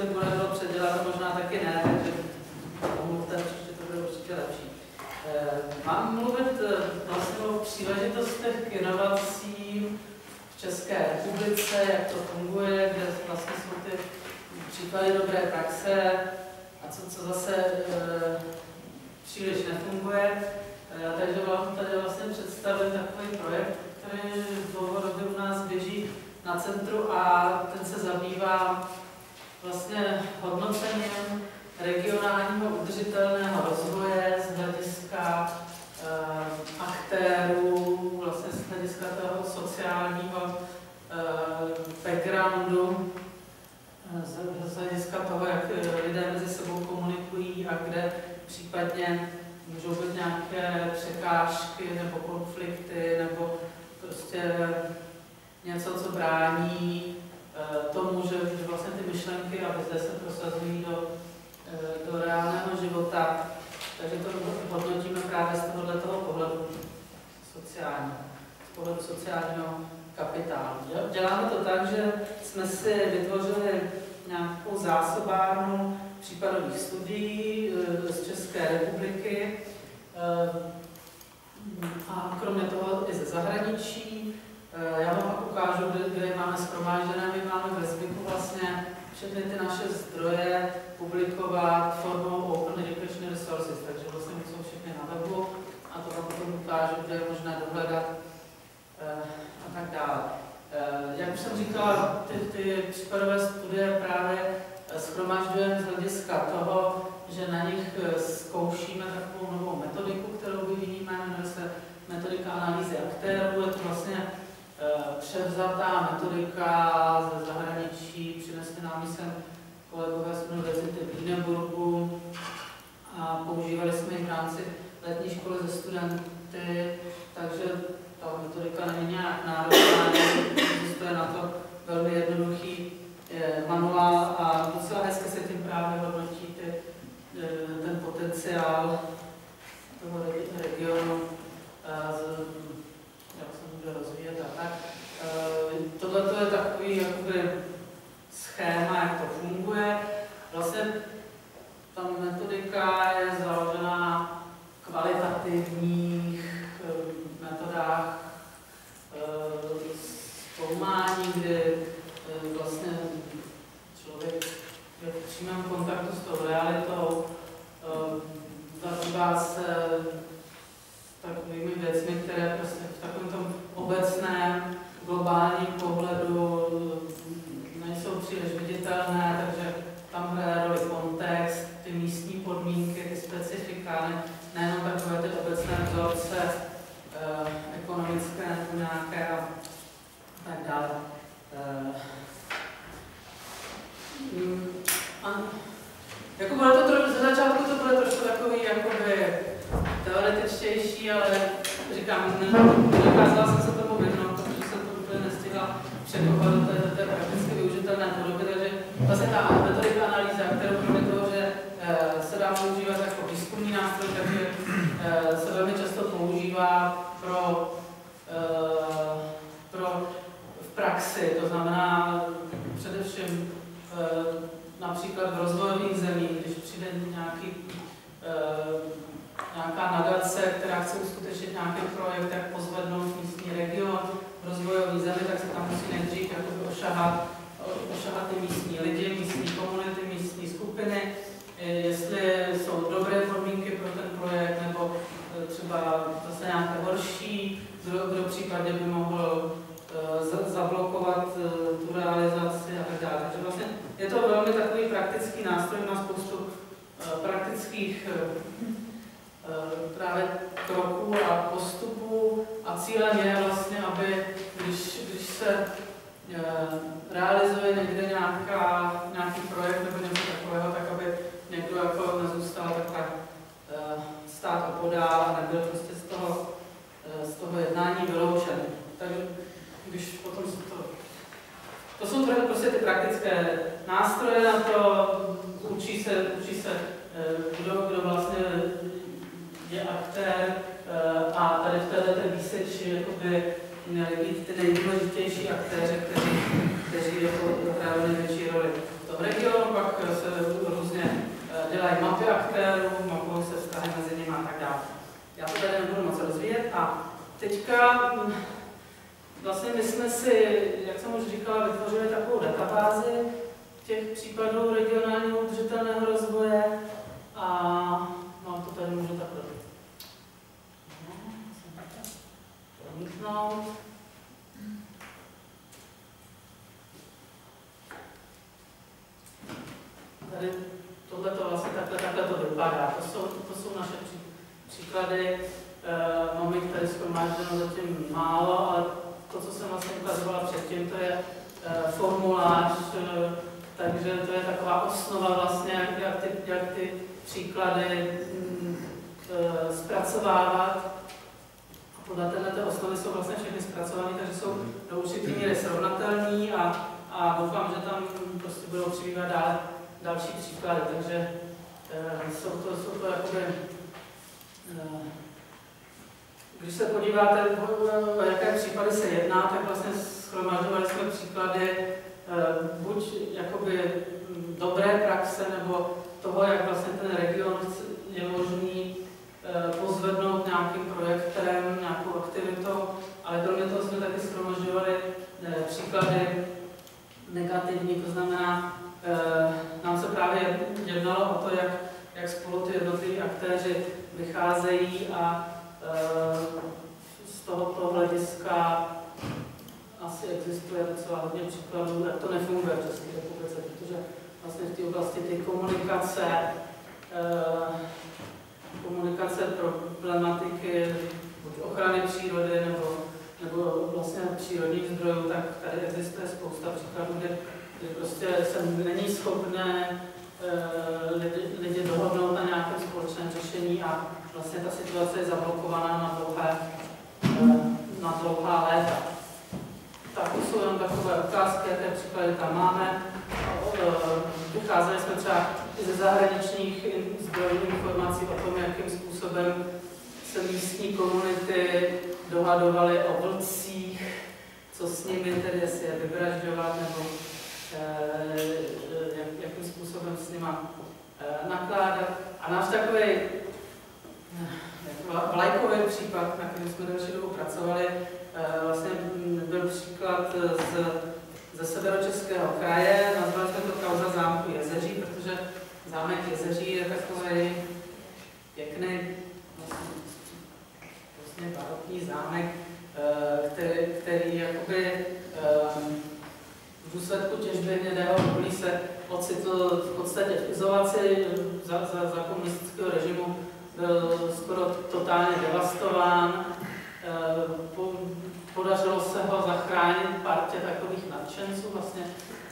výsledek bude bylo předělat, a možná taky ne, takže omluvte, příště to bude určitě lepší. Mám mluvit vlastně o příležitostech k inovacím v České republice, jak to funguje, kde vlastně jsou ty příklady dobré praxe a co zase příliš nefunguje. Takže vám tady vlastně představím takový projekt, který dlouhodobě u nás běží na centru a ten se zabývá vlastně hodnocením regionálního udržitelného rozvoje z hlediska aktérů, vlastně z hlediska toho sociálního backgroundu, z hlediska toho, jak lidé mezi sebou komunikují a kde případně můžou být nějaké překážky nebo konflikty nebo prostě něco, co brání tomu, že vlastně ty myšlenky a vize se prosazují do reálného života. Takže to hodnotíme právě z tohoto pohledu sociálního, z pohledu sociálního kapitálu. Děláme to tak, že jsme si vytvořili nějakou zásobárnu případových studií z České republiky a kromě toho i ze zahraničí. Já vám pak ukážu, kde máme shromážděné. My máme ve zvyku vlastně všechny ty naše zdroje publikovat formou Open Education Resources, takže vlastně jsou všechny na webu a to vám potom ukážu, kde je možné dohledat a tak dále. Jak už jsem říkala, ty případové studie právě shromažďujeme z hlediska toho, že na nich zkoušíme takovou novou metodiku, kterou vyvíjíme, jmenuje se metodika analýzy aktérů. Je to vlastně převzatá metodika ze zahraničí, přinesli nám sem kolegové z univerzity v Edinburghu a používali jsme ji v rámci letní školy ze studenty, takže ta metodika není nějak náročná, existuje na to velmi jednoduchý manuál a docela hezky se tím právě hodnotí ten potenciál toho regionu, jak se může rozvíjet a tak. Tohle je takový jakoby schéma, jak to funguje. Vlastně ta metodika je založená na kvalitativních metodách zkoumání, kdy vlastně člověk je v přímém kontaktu s tou realitou, zabývá se takovými věcmi, které prostě v takovém tom obecném globálním pohledu nejsou příliš viditelné, takže tam hraje roli kontext, ty místní podmínky, ty specifika, nejenom takové ty obecné vzorce ekonomické nebo nějaké a tak dále. Jako bude to ze začátku to bude trošku takový jakoby teoretičtější, ale říkám, nedokázala jsem se tomu vyhnout, protože jsem to úplně nestihla překopat do té prakticky využitelné podoby, takže vlastně ta metodika analýza, kterou kromě toho, že se dá používat jako výzkumný nástroj, takže se velmi často používá pro v praxi, to znamená především například v rozvojových zemích, když přijde nějaká nadace, která chce uskutečnit nějaký projekt, jak pozvednout místní region v rozvojové zemi, tak se tam musí nejdřív ošahat ty místní lidi, místní komunity, místní skupiny, jestli jsou dobré podmínky pro ten projekt, nebo třeba zase nějaké horší, kdo případně by mohl zablokovat tu realizaci a tak dále. Takže vlastně je to velmi takový praktický nástroj, má spoustu praktických právě kroků a postupů a cílem je vlastně, aby když se realizuje někde nějaký projekt nebo něco takového, tak aby někdo jako nezůstal takhle stát opodál a nebyl prostě z toho jednání vyloučen. Takže když potom se to jsou prostě ty praktické nástroje na to, učí se kdo vlastně je aktér a tady v této výseči jakoby měli být ty nejdůležitější aktéři, kteří jako hráli největší roli v tom regionu, pak mapy aktérů, mapují se vztahy mezi nimi a tak dále. Já to tady nebudu moc rozvíjet a teďka vlastně my jsme si, jak jsem už říkala, vytvořili takovou databázi těch případů regionálního udržitelného rozvoje a no, to tady můžu takhle promítnout. Tady tohleto vlastně takhle to vypadá. To jsou naše příklady. Mám jich tady shromážděno zatím málo, ale to, co jsem vlastně ukazovala předtím, to je formulář, takže to je taková osnova vlastně, jak ty příklady zpracovávat. A podle této osnovy jsou vlastně všechny zpracované, takže jsou do určitý míry srovnatelný a doufám, že tam prostě budou přibývat dále další příklady, takže jsou to jakoby, když se podíváte, o jaké případy se jedná, tak vlastně shromažďovali jsme příklady buď jakoby dobré praxe, nebo toho, jak vlastně ten region je možný pozvednout nějakým projektem, nějakou aktivitou, ale kromě toho jsme taky shromažďovali příklady negativní, to znamená, nám se právě jednalo o to, jak spolu ty jednotliví aktéři vycházejí a z tohoto hlediska asi existuje docela hodně příkladů, jak to nefunguje v České republice, protože vlastně v té oblasti ty komunikace problematiky buď ochrany přírody nebo vlastně přírodních zdrojů, tak tady existuje spousta příkladů, kde prostě se není schopné lidi dohodnout na nějakém společném řešení a vlastně ta situace je zablokovaná na dlouhá léta. Tak to jsou jenom takové ukázky, jaké příklady tam máme. Vycházeli jsme třeba i ze zahraničních zdrojů informací o tom, jakým způsobem se místní komunity dohadovaly o vlcích, co s nimi, tedy jestli je vyvražďovat, nebo jakým způsobem s nima nakládat. A náš takový vlajkový případ, na kterém jsme další dobu pracovali, vlastně byl příklad ze severočeského kraje. Nazvali jsme to kauza zámku Jezeří, protože zámek Jezeří je takový pěkný, vlastně barokní zámek, který jakoby v důsledku těžby hnědého uhlí se ocitl v podstatě v izolaci za komunistického režimu, byl skoro totálně devastován. Podařilo se ho zachránit partě takových nadšenců, vlastně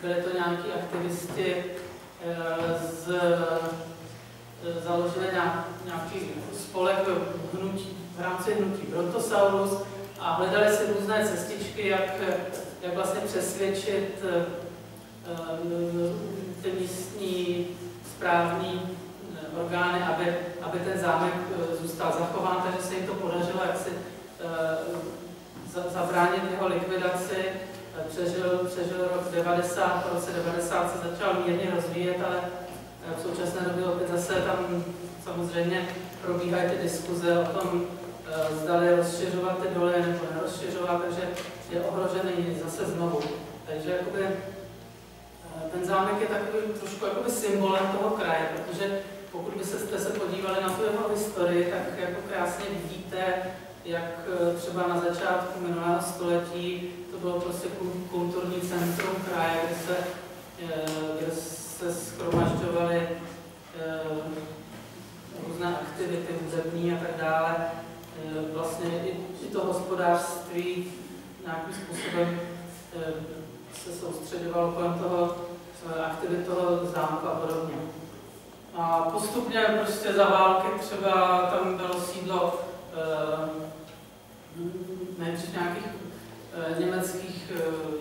byli to nějaký aktivisti, založili nějaký spolek v rámci hnutí Brontosaurus a hledali si různé cestičky, jak vlastně přesvědčit ty místní správní orgány, aby ten zámek zůstal zachován, takže se jim to podařilo, jak si zabránit jeho likvidaci. Přežil rok 90, po roce 90 se začal mírně rozvíjet, ale v současné době opět zase tam samozřejmě probíhají ty diskuze o tom, zdali rozšiřovat ty doly nebo nerozšiřovat, takže je ohrožený zase znovu. Takže jakoby, ten zámek je takový trošku jakoby symbolem toho kraje, protože pokud byste se podívali na tu jeho historii, tak jako krásně vidíte, jak třeba na začátku minulého století to bylo prostě kulturní centrum kraje, kde se shromažďovaly různé aktivity hudební a tak dále. Vlastně i to hospodářství nějakým způsobem se soustředovalo kolem toho aktivit toho zámku a podobně. A postupně prostě za války třeba tam bylo sídlo nejdřív nějakých německých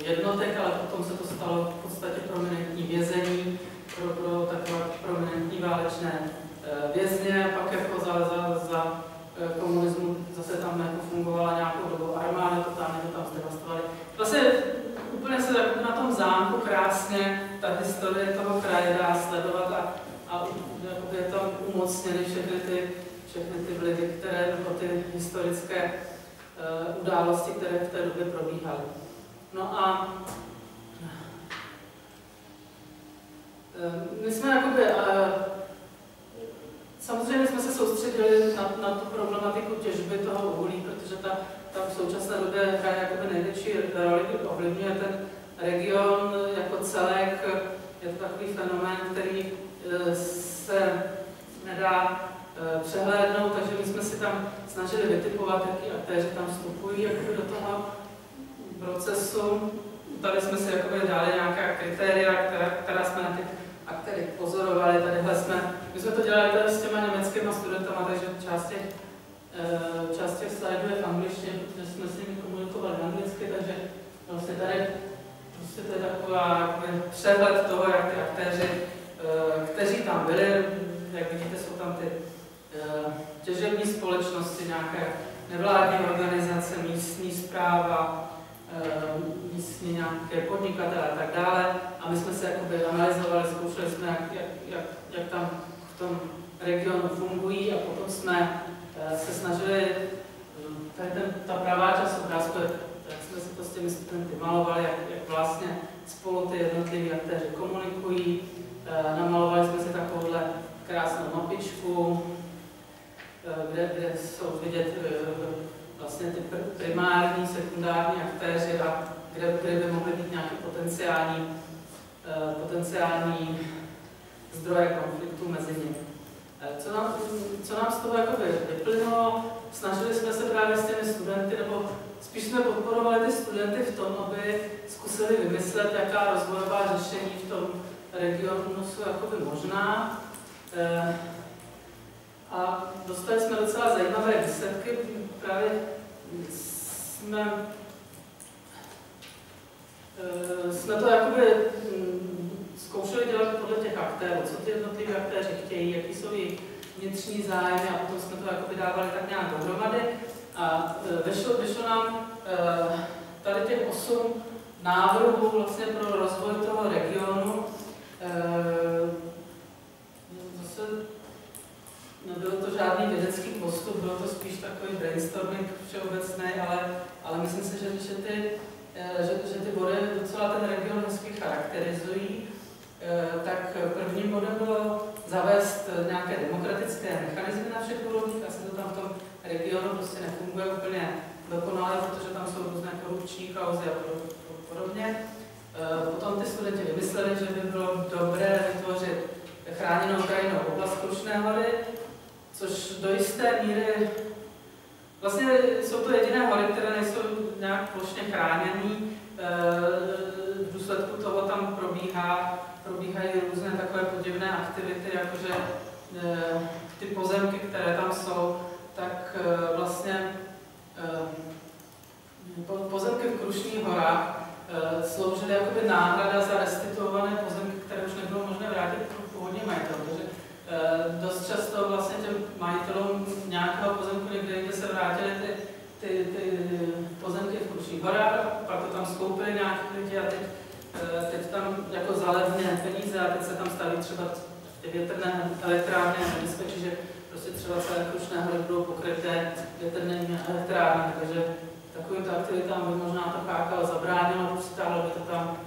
jednotek, ale potom se to stalo v podstatě prominentní vězení pro takové prominentní válečné vězně. Pak jako za komunismu zase tam jako fungovala nějakou dobu armáda, totálně to tam zdevastovali. Vlastně úplně se na tom zámku krásně ta historie toho kraje dá sledovat a je tam umocnily všechny ty vlivy, které, nebo ty historické události, které v té době probíhaly. No a my jsme jakoby, samozřejmě jsme se soustředili na tu problematiku těžby toho uhlí, protože ta v současné době hraje jakoby největší roli, ovlivňuje ten region jako celek. Je to takový fenomén, který se nedá přehlédnout, takže my jsme si tam snažili vytipovat, jaký aktéři tam vstupují do toho procesu. Tady jsme si dali nějaká kritéria, která jsme na těch aktéry pozorovali. My jsme to dělali tady s těma německými studentama, takže část těch slajdů je v angličtině, protože jsme s nimi komunikovali anglicky, takže vlastně tady prostě to je taková přehled toho, jak ty aktéři, kteří tam byli, jak vidíte, jsou tam ty těžební společnosti, nějaké nevládní organizace, místní správa, místní nějaké podnikatele a tak dále. A my jsme se analyzovali, zkoušeli jsme, jak tam v tom regionu fungují, a potom jsme se snažili, tady ta pravá část obrázku, tak jsme si to s těmi studenty malovali, jak vlastně spolu ty jednotliví aktéři komunikují. Namalovali jsme si takovouhle krásnou mapičku, kde jsou vidět vlastně ty primární, sekundární aktéři a kde by mohly být nějaké potenciální zdroje konfliktu mezi nimi. Co nám z toho vyplynulo, snažili jsme se právě s těmi studenty, nebo spíš jsme podporovali ty studenty v tom, aby zkusili vymyslet, jaká rozvojová řešení v tom regionu jsou možná. A dostali jsme docela zajímavé výsledky. Právě jsme to zkoušeli dělat podle těch aktérů, co ty jednotliví aktéři chtějí, jaký jsou jejich vnitřní zájmy, a potom jsme to dávali tak nějak dohromady. A vyšlo nám tady těch 8 návrhů vlastně pro rozvoj toho regionu. Zase nebyl to žádný vědecký postup, bylo to spíš takový brainstorming všeobecný, ale myslím si, že ty body docela ten region hezky charakterizují. Tak prvním bodem bylo zavést nějaké demokratické mechanismy na všech úrovních. Asi to tam v tom regionu prostě nefunguje úplně dokonale, protože tam jsou různé korupční kauzy a podobně. Potom ty studenti vymysleli, že by bylo dobré vytvořit chráněnou krajinnou oblast Krušné hory, což do jisté míry vlastně jsou to jediné hory, které nejsou nějak plošně chráněné. V důsledku toho tam probíhají různé takové podivné aktivity, jakože ty pozemky, které tam jsou, tak vlastně pozemky v Krušných horách sloužily jakoby náhrada za restituované pozemky, které už nebylo možné vrátit původním majitelům. Takže dost často vlastně těm majitelům nějakého pozemku někde jinde se vrátily ty pozemky v Krušných horách, pak to tam skoupili nějaký lidi a teď tam jako za levné peníze a teď se tam staví třeba ty větrné elektrárny a nebezpečí, že prostě třeba celé Krušné hory budou pokryté větrnými elektrárny, takže takovýmto aktivitám by možná to chákalo zabránilo, přitáhlo by to tam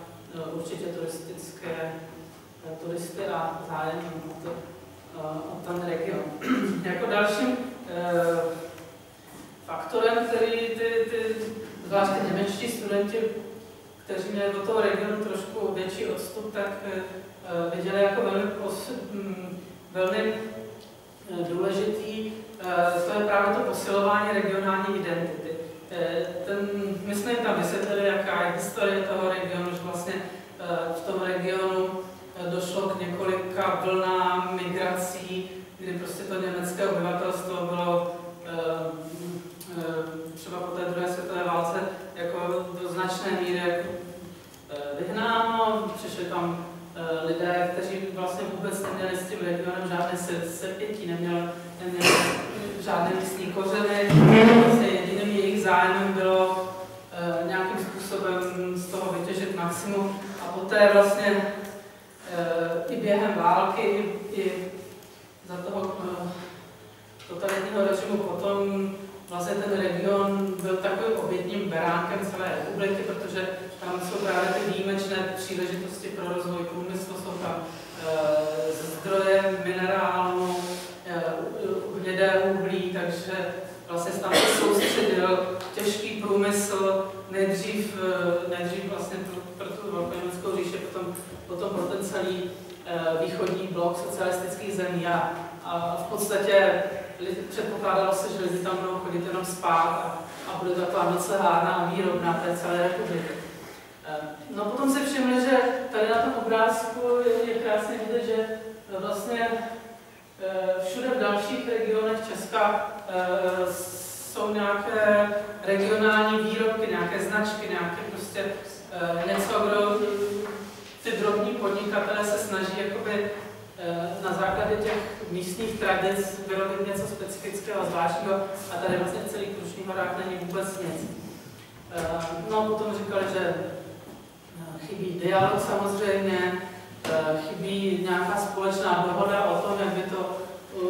určitě turisty a zájem o ten region. Jako dalším faktorem, který ty zvláště němečtí studenti, kteří měli do toho regionu trošku větší odstup, tak viděli jako velmi důležitý, to je právě to posilování regionální identity. My jsme jim tam vysvětlili, jaká je historie toho regionu, že vlastně v tom regionu došlo k několika vlnám migrací, kdy prostě to německé obyvatelstvo bylo třeba po té druhé světové válce jako do značné míry vyhnáno. Přišli tam lidé, kteří vlastně vůbec neměli s tím regionem žádné sepětí, neměli žádné místní kořeny. Vlastně jediným jejich zájmem bylo nějakým způsobem z toho vytěžit maximum a poté vlastně i během války, za toho totalitního režimu. Potom vlastně ten region byl takovým obětním beránkem celé republiky, protože tam jsou právě ty výjimečné příležitosti pro rozvoj průmyslu, jsou tam zdroje minerálů, hnědé uhlí, takže vlastně tam se soustředil těžký průmysl, nejdřív vlastně pro tu velkoněmeckou říši, potom pro ten celý východní blok socialistických zemí a v podstatě předpokládalo se, že lidi tam budou chodit jenom spát a bude taková noclehárna a výrobna té celé republiky. No potom si všimli, že tady na tom obrázku je krásně vidět, že vlastně všude v dalších regionech Česka jsou nějaké regionální výrobky, nějaké značky, nějaké prostě něco, kdo ty drobní podnikatelé se snaží jakoby na základě těch místních tradic vyrobit něco specifického a zvláštního a tady vlastně v celých Krušných horách není vůbec nic. No potom říkali, že chybí dialog samozřejmě, chybí nějaká společná dohoda o tom, jak by to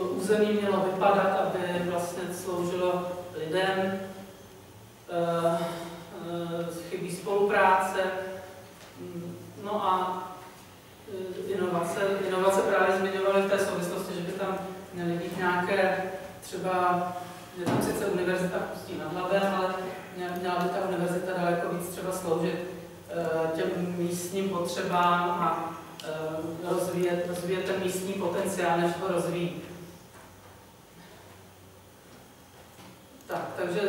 území mělo vypadat, aby vlastně sloužilo lidem, chybí spolupráce, no a inovace právě zmiňovaly v té souvislosti, že by tam měly být nějaké třeba, že tam sice univerzita v Ústí nad Labem, ale měla by ta univerzita daleko víc třeba sloužit těm místním potřebám a rozvíjet ten místní potenciál, než ho rozvíjí. Takže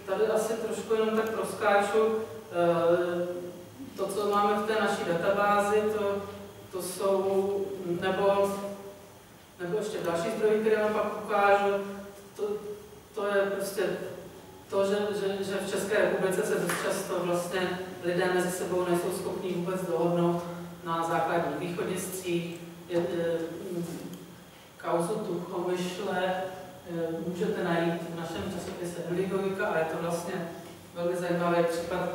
tady asi trošku jenom tak proskáču. To, co máme v té naší databázi, to jsou, nebo ještě další zdroje, které vám pak ukážu, to je prostě to, že v České republice se dost často vlastně lidé mezi sebou nejsou schopni vůbec dohodnout na základních východiscích. Kauzu Tuchovyšle můžete najít v našem časopise Ligovika a je to vlastně velmi zajímavý případ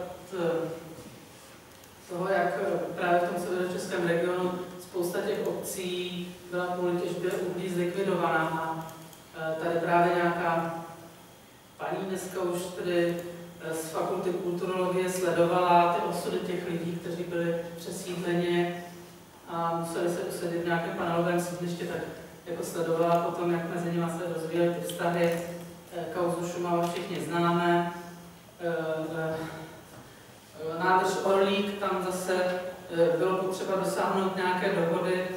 toho, jak právě v tom severočeském regionu spousta těch obcí byla kvůli těžbě uhlí zlikvidovaná a tady právě nějaká paní dneska už tedy z fakulty kulturologie sledovala ty osudy těch lidí, kteří byli přesídleni a museli se usadit v nějakém panelovém sídlišti, tak jako sledovala potom, jak mezi nimi se rozvíjely ty vztahy. Kauzu Šumava všichni známe. Nádrž Orlík, tam zase bylo potřeba dosáhnout nějaké dohody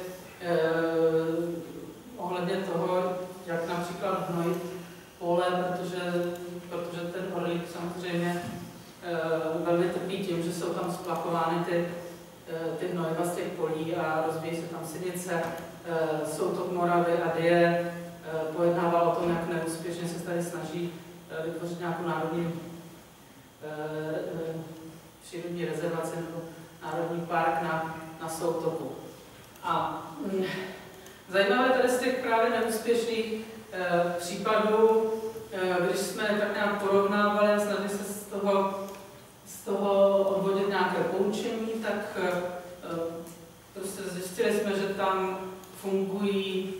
ohledně toho, jak například hnojit pole, protože ten Orlík samozřejmě velmi trpí tím, že jsou tam splachovány ty hnojiva z těch polí a rozvíjí se tam sinice. Soutok Moravy a Dyje pojednával o tom, jak neúspěšně se tady snaží vytvořit nějakou národní přírodní rezervaci nebo národní park na soutoku. A zajímavé tady z těch právě neúspěšných případů, když jsme tak nějak porovnávali a snažili se z toho odvodit nějaké poučení, tak prostě zjistili jsme, že tam fungují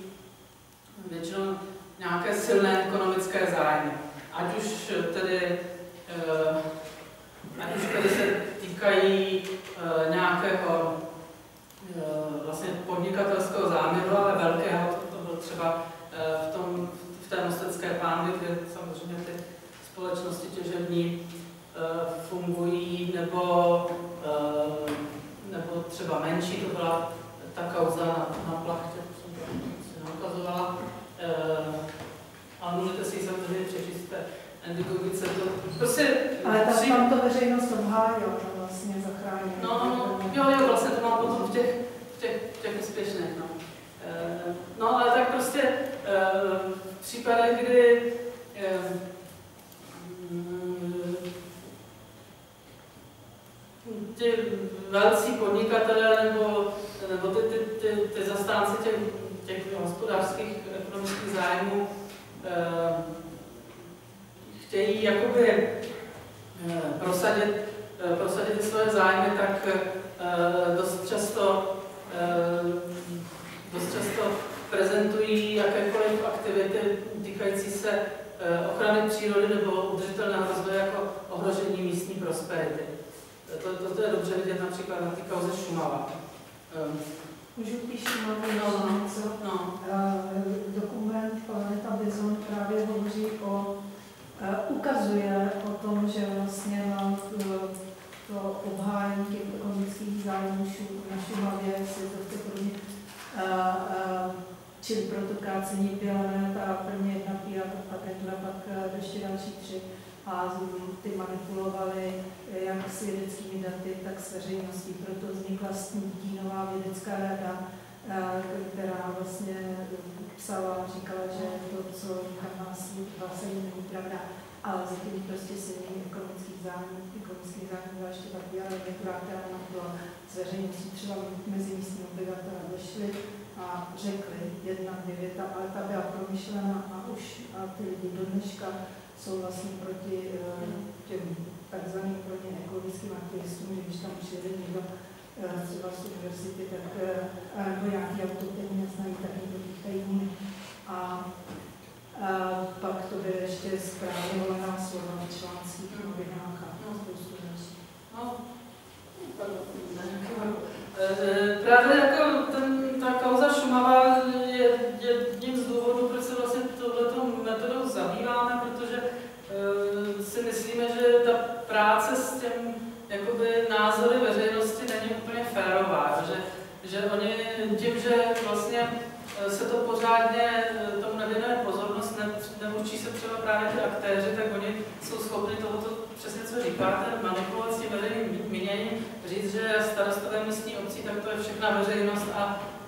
většinou nějaké silné ekonomické zájmy. Ať už tedy se týkají nějakého vlastně podnikatelského záměru, ale velkého, to bylo třeba v té Mostecké pánvi, kde samozřejmě ty společnosti těžební fungují, nebo třeba menší, to byla ta kauza na plachtě, to jsem si neukazovala. Ale můžete si ji samozřejmě přečíst Endigovice. Ale tam to veřejnost obhájila, to vlastně zachránila. Jo, vlastně to mám potom v těch úspěšných. No, ale tak prostě v případech, kdy ti velcí podnikatelé nebo ty zastánci těch hospodářských ekonomických zájmů chtějí jakoby prosadit ty svoje zájmy, tak dost často prezentují jakési týkající se ochrany přírody nebo udržitelného rozvoje jako ohrožení místní prosperity. To je dobře vidět například na té kauze Šumava. Můžu píšu něco? Dokument Planeta Bizon právě hovoří ukazuje o tom, že vlastně na to obhájení těch ekonomických zájmů na Šumavě, podobně, čili pro to kácení byla ta první jedna agentura, pak ještě další 3 a ty manipulovali jak s vědeckými daty, tak s veřejností. Proto vznikla stínová vědecká rada, která vlastně psala, říkala, že to, co nás vlastně není pravda, ale zatím prostě silný ekonomických zájmů, zvláště ta agentura, která nám byla s veřejností třeba mezi místní obyvatele došly a řekli 1, 2 věta, ale ta byla promyšlená a ty lidi do dneška jsou vlastně proti těm takzvaným proti ekologickým aktivistům, že když tam přijede někdo třeba z univerzity, tak nebo nějaký autor, který neznají, tak jim to týkají nimi. A pak to bude ještě správně volená slova v článcích, novinách a spoustu dalších. Právě jako ta kauza Šumava je jedním z důvodů, proč se vlastně touhletou metodou zabýváme, protože si myslíme, že ta práce s těm jakoby názory veřejnosti není úplně férová, že oni tím, že vlastně se to pořádně tomu nevěnuje pozornost, neučí se třeba právě ty aktéři, tak oni jsou schopni tohoto, přesně co říkáte, manipulovat s tím veřejným míněním, říct, že starostové místní obcí, tak to je všechna veřejnost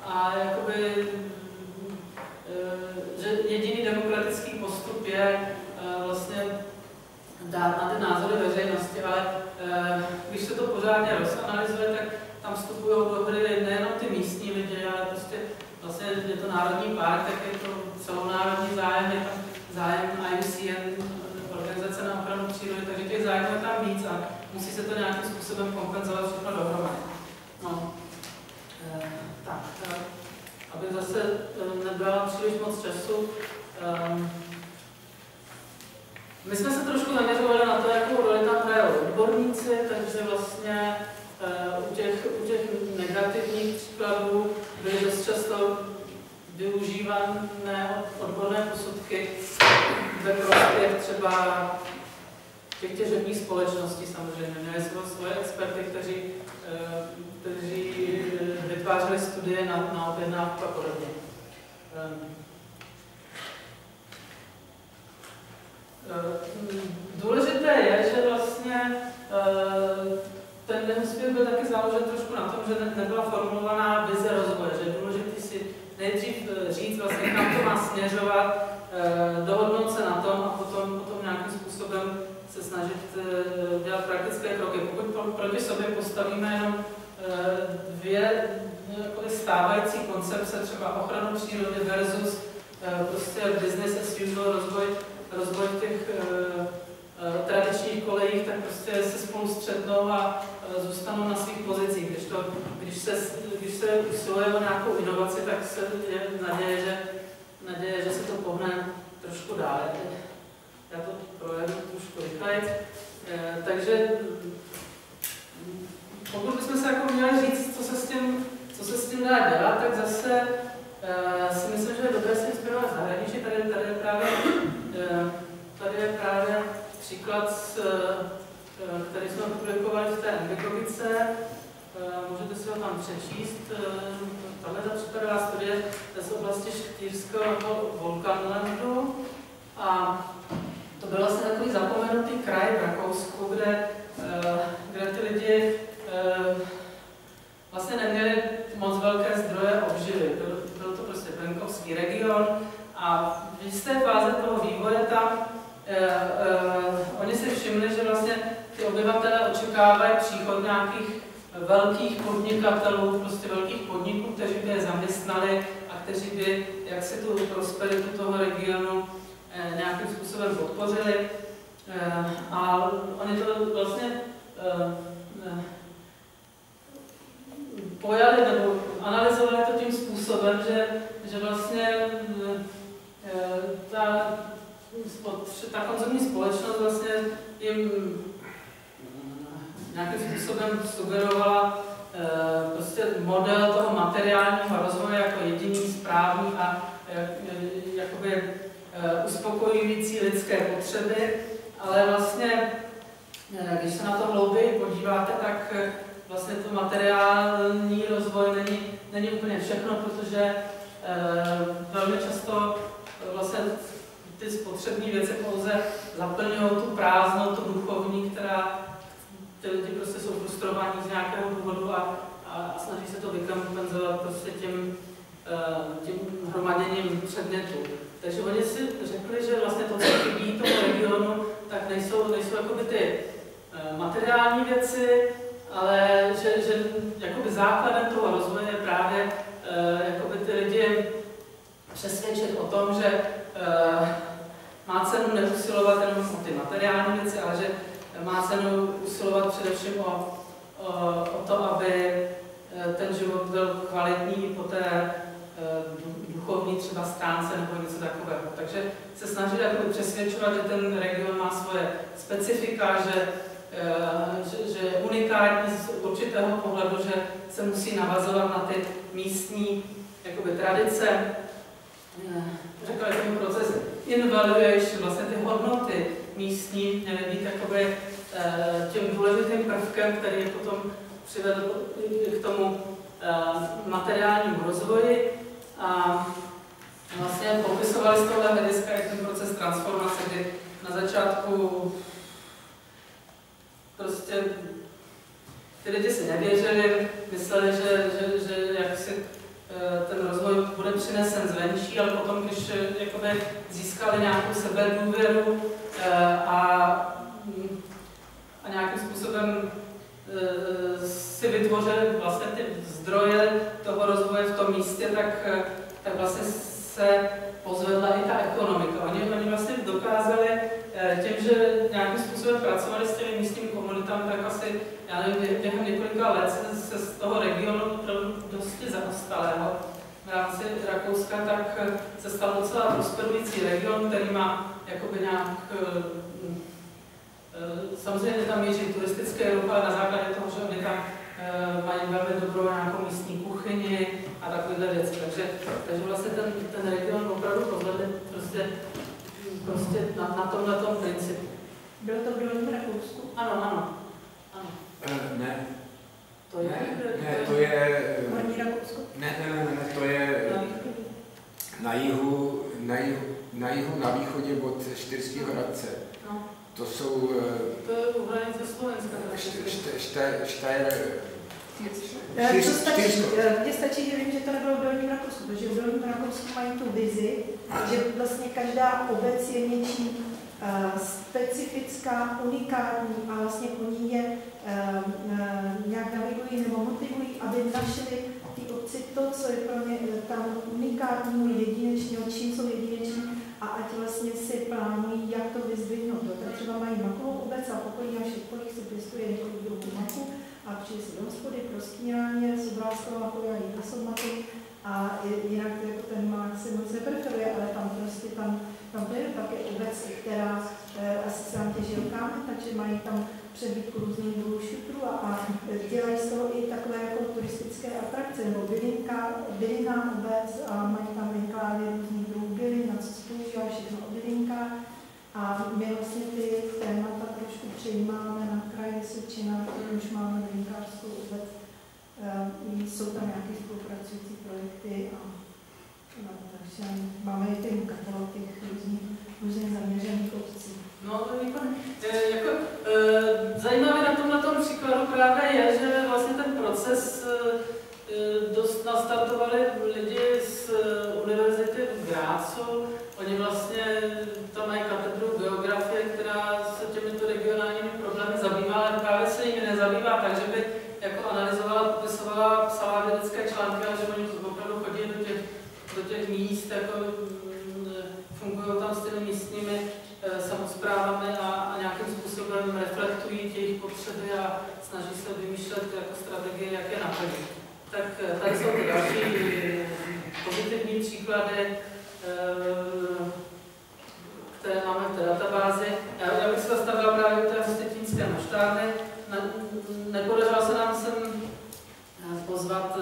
a jakoby, že jediný demokratický postup je vlastně dát na ty názory veřejnosti, ale když se to pořádně rozanalyzuje, tak tam vstupují do hry nejenom ty místní lidi, ale prostě vlastně je to národní park, tak je to celonárodní zájem, je tam zájem IUCN, organizace na ochranu přírody, takže těch zájmů je tam víc a musí se to nějakým způsobem kompenzovat všechno dohromady. No. Tak, abych zase nebrala příliš moc času, my jsme se trošku zaměřovali na to, jakou roli tam hrajou odborníci, takže vlastně u těch negativních příkladů byly dost často využívané odborné posudky ve prospěch třeba těch těžebních společností samozřejmě. Měli jsme svoje experty, kteří vytvářeli studie na objednávku a podobně. Důležité je, že vlastně ten neúspěch byl taky založen trošku na tom, že nebyla formulovaná vize rozvoje, že je důležité si nejdřív říct, vlastně, kam to má směřovat, dohodnout se na tom a potom nějakým způsobem se snažit dělat praktické kroky. Pokud proti sobě postavíme jenom 2 stávající koncepce, třeba ochranu přírody versus prostě business as usual, rozvoj těch tradičních kolejích, tak prostě se spolu střetnou a zůstanou na svých pozicích. Když se usiluje o nějakou inovaci, tak se je naděje, že se to pohne trošku dále. Já to projedu trošku rychleji. Takže pokud bychom se jako měli říct, co se s tím dá dělat, tak zase si myslím, že je dobré se inspirovat zahraničí. Tady je právě příklad, který jsme publikovali v té envigrogice. Můžete si ho tam přečíst. Tahle ta případová studie je z oblasti Štýrského Volkanlandu. A to byl vlastně takový zapomenutý kraj v Rakousku, kde ty lidi vlastně neměli moc velké zdroje obživy. Byl to prostě venkovský region a v jisté fáze toho vývoje tam oni si všimli, že vlastně ty obyvatelé očekávají příchod nějakých velkých podnikatelů, prostě velkých podniků, kteří by je zaměstnali a kteří by jaksi tu prosperitu toho regionu nějakým způsobem podpořili. A oni to vlastně pojali nebo analyzovali to tím způsobem, že vlastně ta konzumní společnost vlastně jim nějakým způsobem sugerovala prostě model toho materiálního rozvoje jako jediný správný a jakoby uspokojující lidské potřeby, ale vlastně, když se na to hlouběji podíváte, tak vlastně to materiální rozvoj není úplně všechno, protože velmi často vlastně ty spotřební věci pouze zaplňují tu prázdnotu duchovní, která ty lidi prostě jsou frustrovaní z nějakého důvodu a snaží se to vykompenzovat prostě tím hromaděním předmětů. Takže oni si řekli, že vlastně to, co chybí tomu regionu, tak nejsou jakoby ty materiální věci, ale že jakoby základem toho rozvoje je právě jakoby ty lidi přesvědčit o tom, že má cenu neusilovat jenom o ty materiální věci, ale že má cenu usilovat především o to, aby ten život byl kvalitní i po té duchovní třeba stránce nebo něco takového. Takže se snaží přesvědčovat, že ten region má svoje specifika, že je unikátní z určitého pohledu, že se musí navazovat na ty místní jakoby, tradice. Řekla jsem proces invaluation, vlastně ty hodnoty místní měly být jakoby, tím důležitým prvkem, který je potom přivedl k tomu materiálnímu rozvoji. A vlastně popisovali z tohle hlediska jak ten proces transformace, kdy na začátku prostě ty lidi si nevěřili, mysleli, že jak si ten rozvoj bude přinesen zvenčí, ale potom, když jakoby získali nějakou sebedůvěru a nějakým způsobem si vytvořili vlastně ty zdroje toho rozvoje v tom místě, tak vlastně se pozvedla i ta ekonomika. Oni vlastně dokázali tím, že nějakým způsobem pracovali s těmi místními komunitami, tak asi, já nevím, během několika let se z toho regionu opravdu dosti zaostalého v rámci Rakouska, tak se stal docela prosperující region, který má jakoby nějak samozřejmě tam míří turistické ruch, ale na základě toho, že oni tam mají velmi dobrou nějakou místní kuchyni a takovéhle věci. Takže vlastně ten region opravdu pozvedli prostě na tomhletom principu. Bylo to v Dolním Rakousku? Ano. Ne. To je? Ne, to je... Dolní Rakousko? Ne, to je na jihu, na východě od Štyrského Hradce. No. To jsou... To je u hranice Slovenska. Mně stačí, že vím, že to nebylo v Dolním Rakousku, protože v Dolním Rakousku mají tu vizi, že vlastně každá obec je něčím specifická, unikátní a vlastně oni je nějak navigují nebo motivují, aby našli ty obci to, co je pro ně tam unikátního, jedinečného, čím jsou jedineční a ať vlastně si plánují, jak to vyzdvihnout. Tak třeba mají makovou obec a v okolí našich polích se pěstuje několik druhů maku a přijde si do hospody pro snídaně, sobráskou makovou a jídla jsou maky a jinak jako ten mák se moc nepreferuje, ale tam prostě tam to je pak je obec, která asi se nám těžil kámen, takže mají tam přebytku různých druhů šutrů a dělají z toho i takové jako turistické atrakce, nebo bylinná obec a mají tam enklávy různých druhů bylin, na co se používá všechno o bylinkách. A my vlastně ty témata trošku přejímáme na kraji Vysočina, kde už máme bylinkářskou obec. Jsou tam nějaké spolupracující projekty a takže máme i ten katalog těch různých zaměřených obcí. No, jako, zajímavé na tomhle příkladu právě je, že vlastně ten proces dost nastartovali lidi z univerzity v Grácu. Oni vlastně tam mají katedru geografie, která se těmito regionálními problémy zabývá, ale právě se jimi nezabývá, takže by jako analyzovala, popisovala, psala vědecké články, ale že oni opravdu chodí do těch míst, jako fungují tam s těmi místními samosprávami a nějakým způsobem reflektují jejich potřeby a snaží se vymýšlet jako strategie, jak je naplnit. Tak tady jsou ty další pozitivní příklady. které máme v té databázi. Já bych se zastavila právě u té hostetínské moštárny. Nepodařilo se nám sem pozvat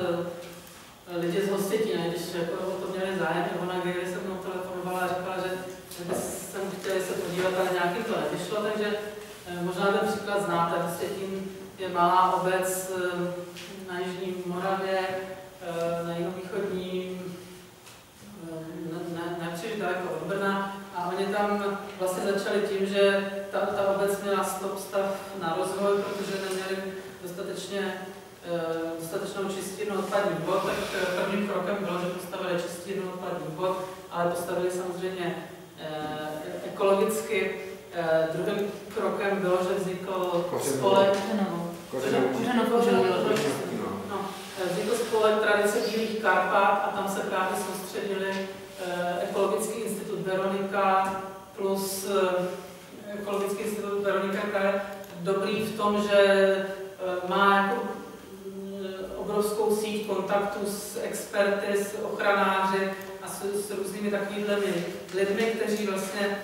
lidi z Hostětína, když jako o to měli zájem, ona Gary se mnou telefonovala a říkala, že by jsem chtěli se podívat, ale nějakým to nevyšlo, takže možná ten příklad znáte. Hostětín je malá obec na Jižní Moravě, na jihovýchodní, nepříliš daleko od Brna, a oni tam vlastně začali tím, že ta obec měla stop stav na rozvoj, protože neměli dostatečnou čistírnu odpadních vod, tak prvním krokem bylo, že postavili čistírnu odpadních vod, ale postavili samozřejmě ekologicky. Druhým krokem bylo, že vznikl spolek vznikl spolek tradice Bílých Karpat a tam se právě soustředili Ekologický institut Veronika plus Ekologický institut Veronika je právě dobrý v tom, že má jako obrovskou síť kontaktů s experty, s ochranáři a s různými takovými lidmi, kteří vlastně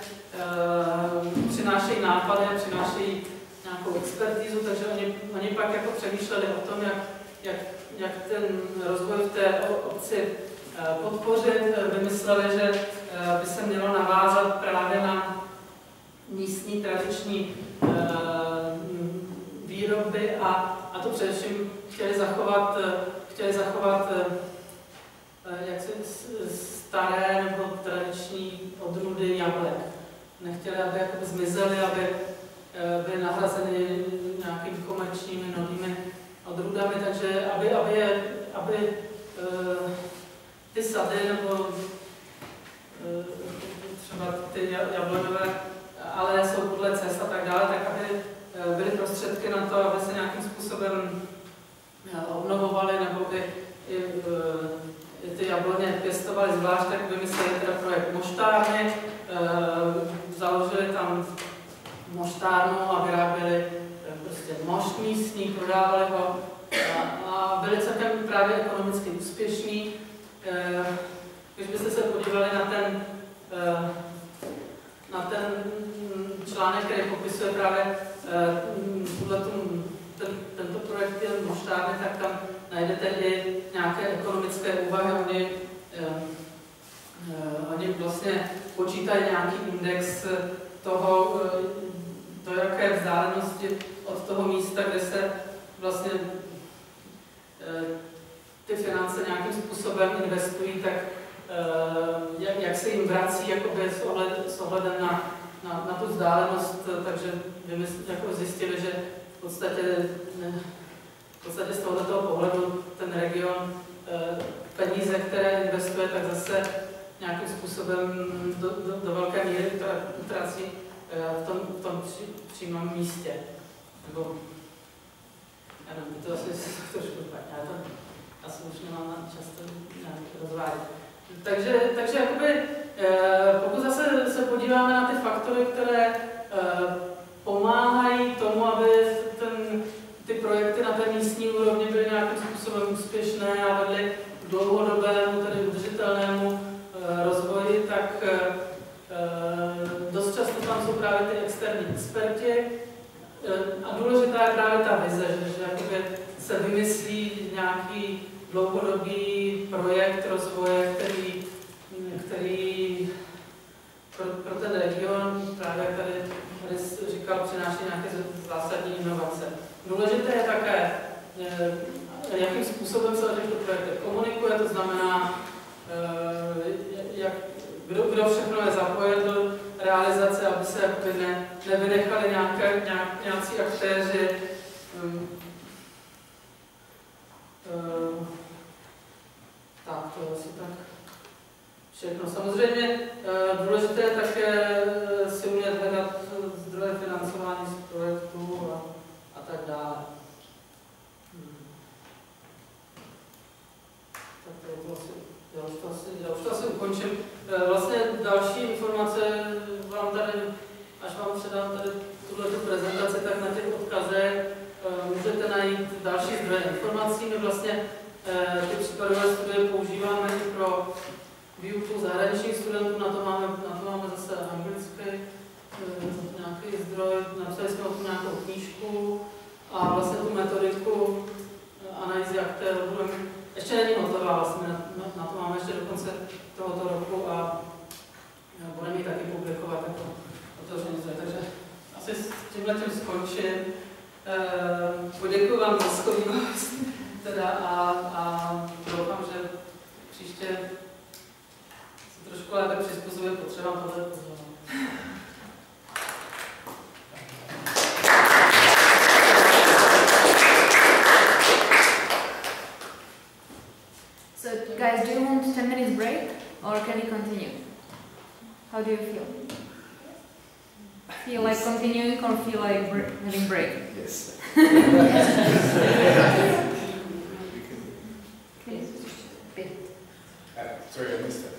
přinášejí nápady a přinášejí nějakou expertízu, takže oni pak jako přemýšleli o tom, jak ten rozvoj v té obci podpořit. Vymysleli, že by se mělo navázat právě na místní tradiční výroby a to především chtěli zachovat jaksi staré nebo tradiční odrůdy jablek. Nechtěli, aby jakoby zmizely, aby byly nahrazeny nějakými komerčními novými odrůdami, takže aby ty sady nebo třeba ty jablonové, ale jsou podle cest a tak dále, tak aby byly prostředky na to, aby se nějakým způsobem obnovovaly, nebo by i ty jabloně pěstovaly zvlášť, tak vymysleli teda projekt moštárny, založili tam moštárnu a vyráběli prostě mošt místní, prodávali ho a byli celkem právě ekonomicky úspěšní. Když byste se podívali na ten článek, který popisuje právě tento projekt moštárny, tak tam najdete i nějaké ekonomické úvahy. Oni vlastně počítají nějaký index toho, do jaké vzdálenosti od toho místa, kde se vlastně ty finance nějakým způsobem investují, tak jak se jim vrací jakoby s ohledem na tu vzdálenost, takže jako zjistili, že v podstatě z tohoto pohledu ten region peníze, které investuje, tak zase nějakým způsobem do velké míry utrácí v tom přímém místě. Nebo, já nevím, to asi trošku špatně, ale to asi už nemám čas to rozvádět. Takže jakoby, pokud zase se podíváme na ty faktory, které pomáhají tomu, aby ty projekty na té místní úrovni byly nějakým způsobem úspěšné a vedly k dlouhodobému, tedy udržitelnému rozvoji, tak dost často tam jsou právě ty externí experti. A důležitá je právě ta vize, že jakoby se vymyslí nějaký dlouhodobý projekt rozvoje, který pro ten region, právě jak tady říkal, přináší nějaké zásadní inovace. Důležité je také, jakým způsobem se těchto projektech komunikuje, to znamená, kdo všechno je zapojen do realizace, aby se nevynechali nějací aktéři. Tak, to je asi tak všechno. Samozřejmě důležité je také si umět hledat zdroje financování z projektů a tak dále. Tak já už to asi ukončím. Vlastně další informace vám tady, až vám předám tady tuto prezentaci, tak na těch odkazech můžete najít další zdroje informací. My vlastně ty případové studie používáme i pro výuku zahraničních studentů, na to máme zase anglický nějaký zdroj, napsali jsme o tom nějakou knížku a vlastně tu metodiku analýzy aktérů ještě není hotová, vlastně na to máme ještě do konce tohoto roku a budeme ji taky publikovat jako otevřený zdroj. Takže asi s tímhletím skončím. Poděkuji vám za shovívavost teda a doufám, že příště se trošku lépe přizpůsobuje potřebám tohle pozornost. So, guys, do you want 10 minutes break or can we continue? How do you feel? Feel like continuing or feel like having break? Yes. Sorry, I missed that.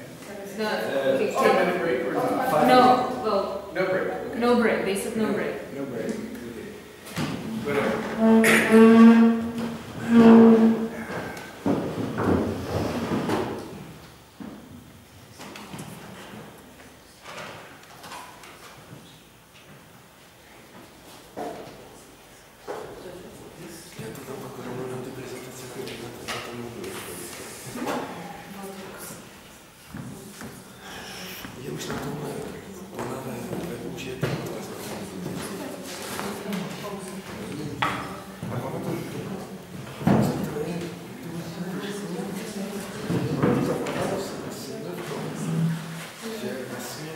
No, 10-minute break or not? no, well, No break. Okay. no break. They said no break. No break. Whatever. Já to tam pak rovnou na ty prezentace, které na tom mluvil. Je už na tomhle webu, že je to a ono to je že vlastně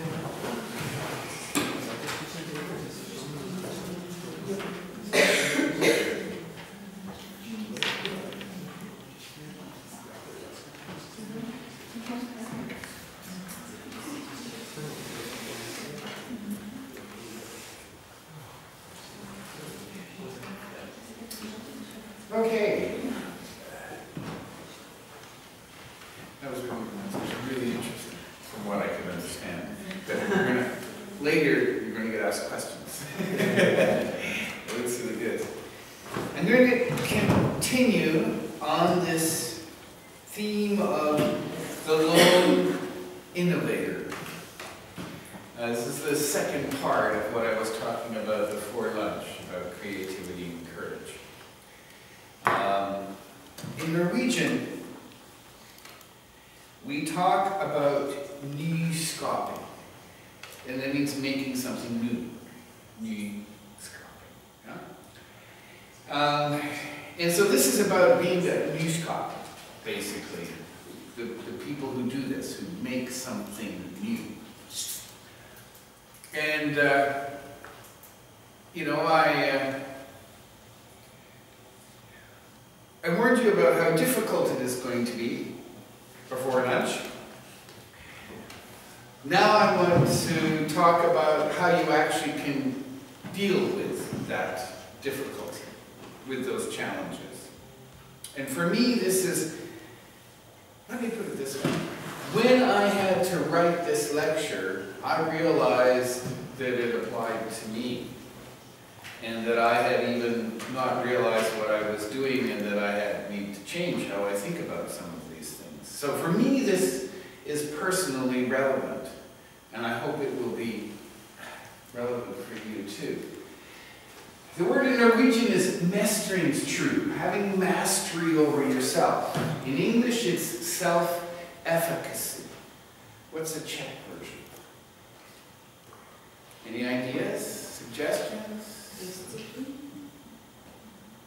Okay. That was really interesting, from what I could understand. But later, you're going to get asked questions. It looks really good. I'm going to continue on this theme of the lone innovator. This is the second part of what I was talking about before lunch, about creativity and courage. In Norwegian, we talk about nyskaping, and that means making something new. Nyskaping. Yeah? And so this is about being a nyskap, basically. The people who do this, who make something new. And, you know, I warned you about how difficult it is going to be before lunch. Now I want to talk about how you actually can deal with that difficulty, with those challenges. And for me, this is, let me put it this way. When I had to write this lecture, I realized that it applied to me. And that I had even not realized what I was doing and that I had need to change how I think about some of these things. So for me, this is personally relevant, and I hope it will be relevant for you too. The word in Norwegian is mestringstrue, having mastery over yourself. In English, it's self-efficacy. What's the Czech version? Any ideas? Suggestions?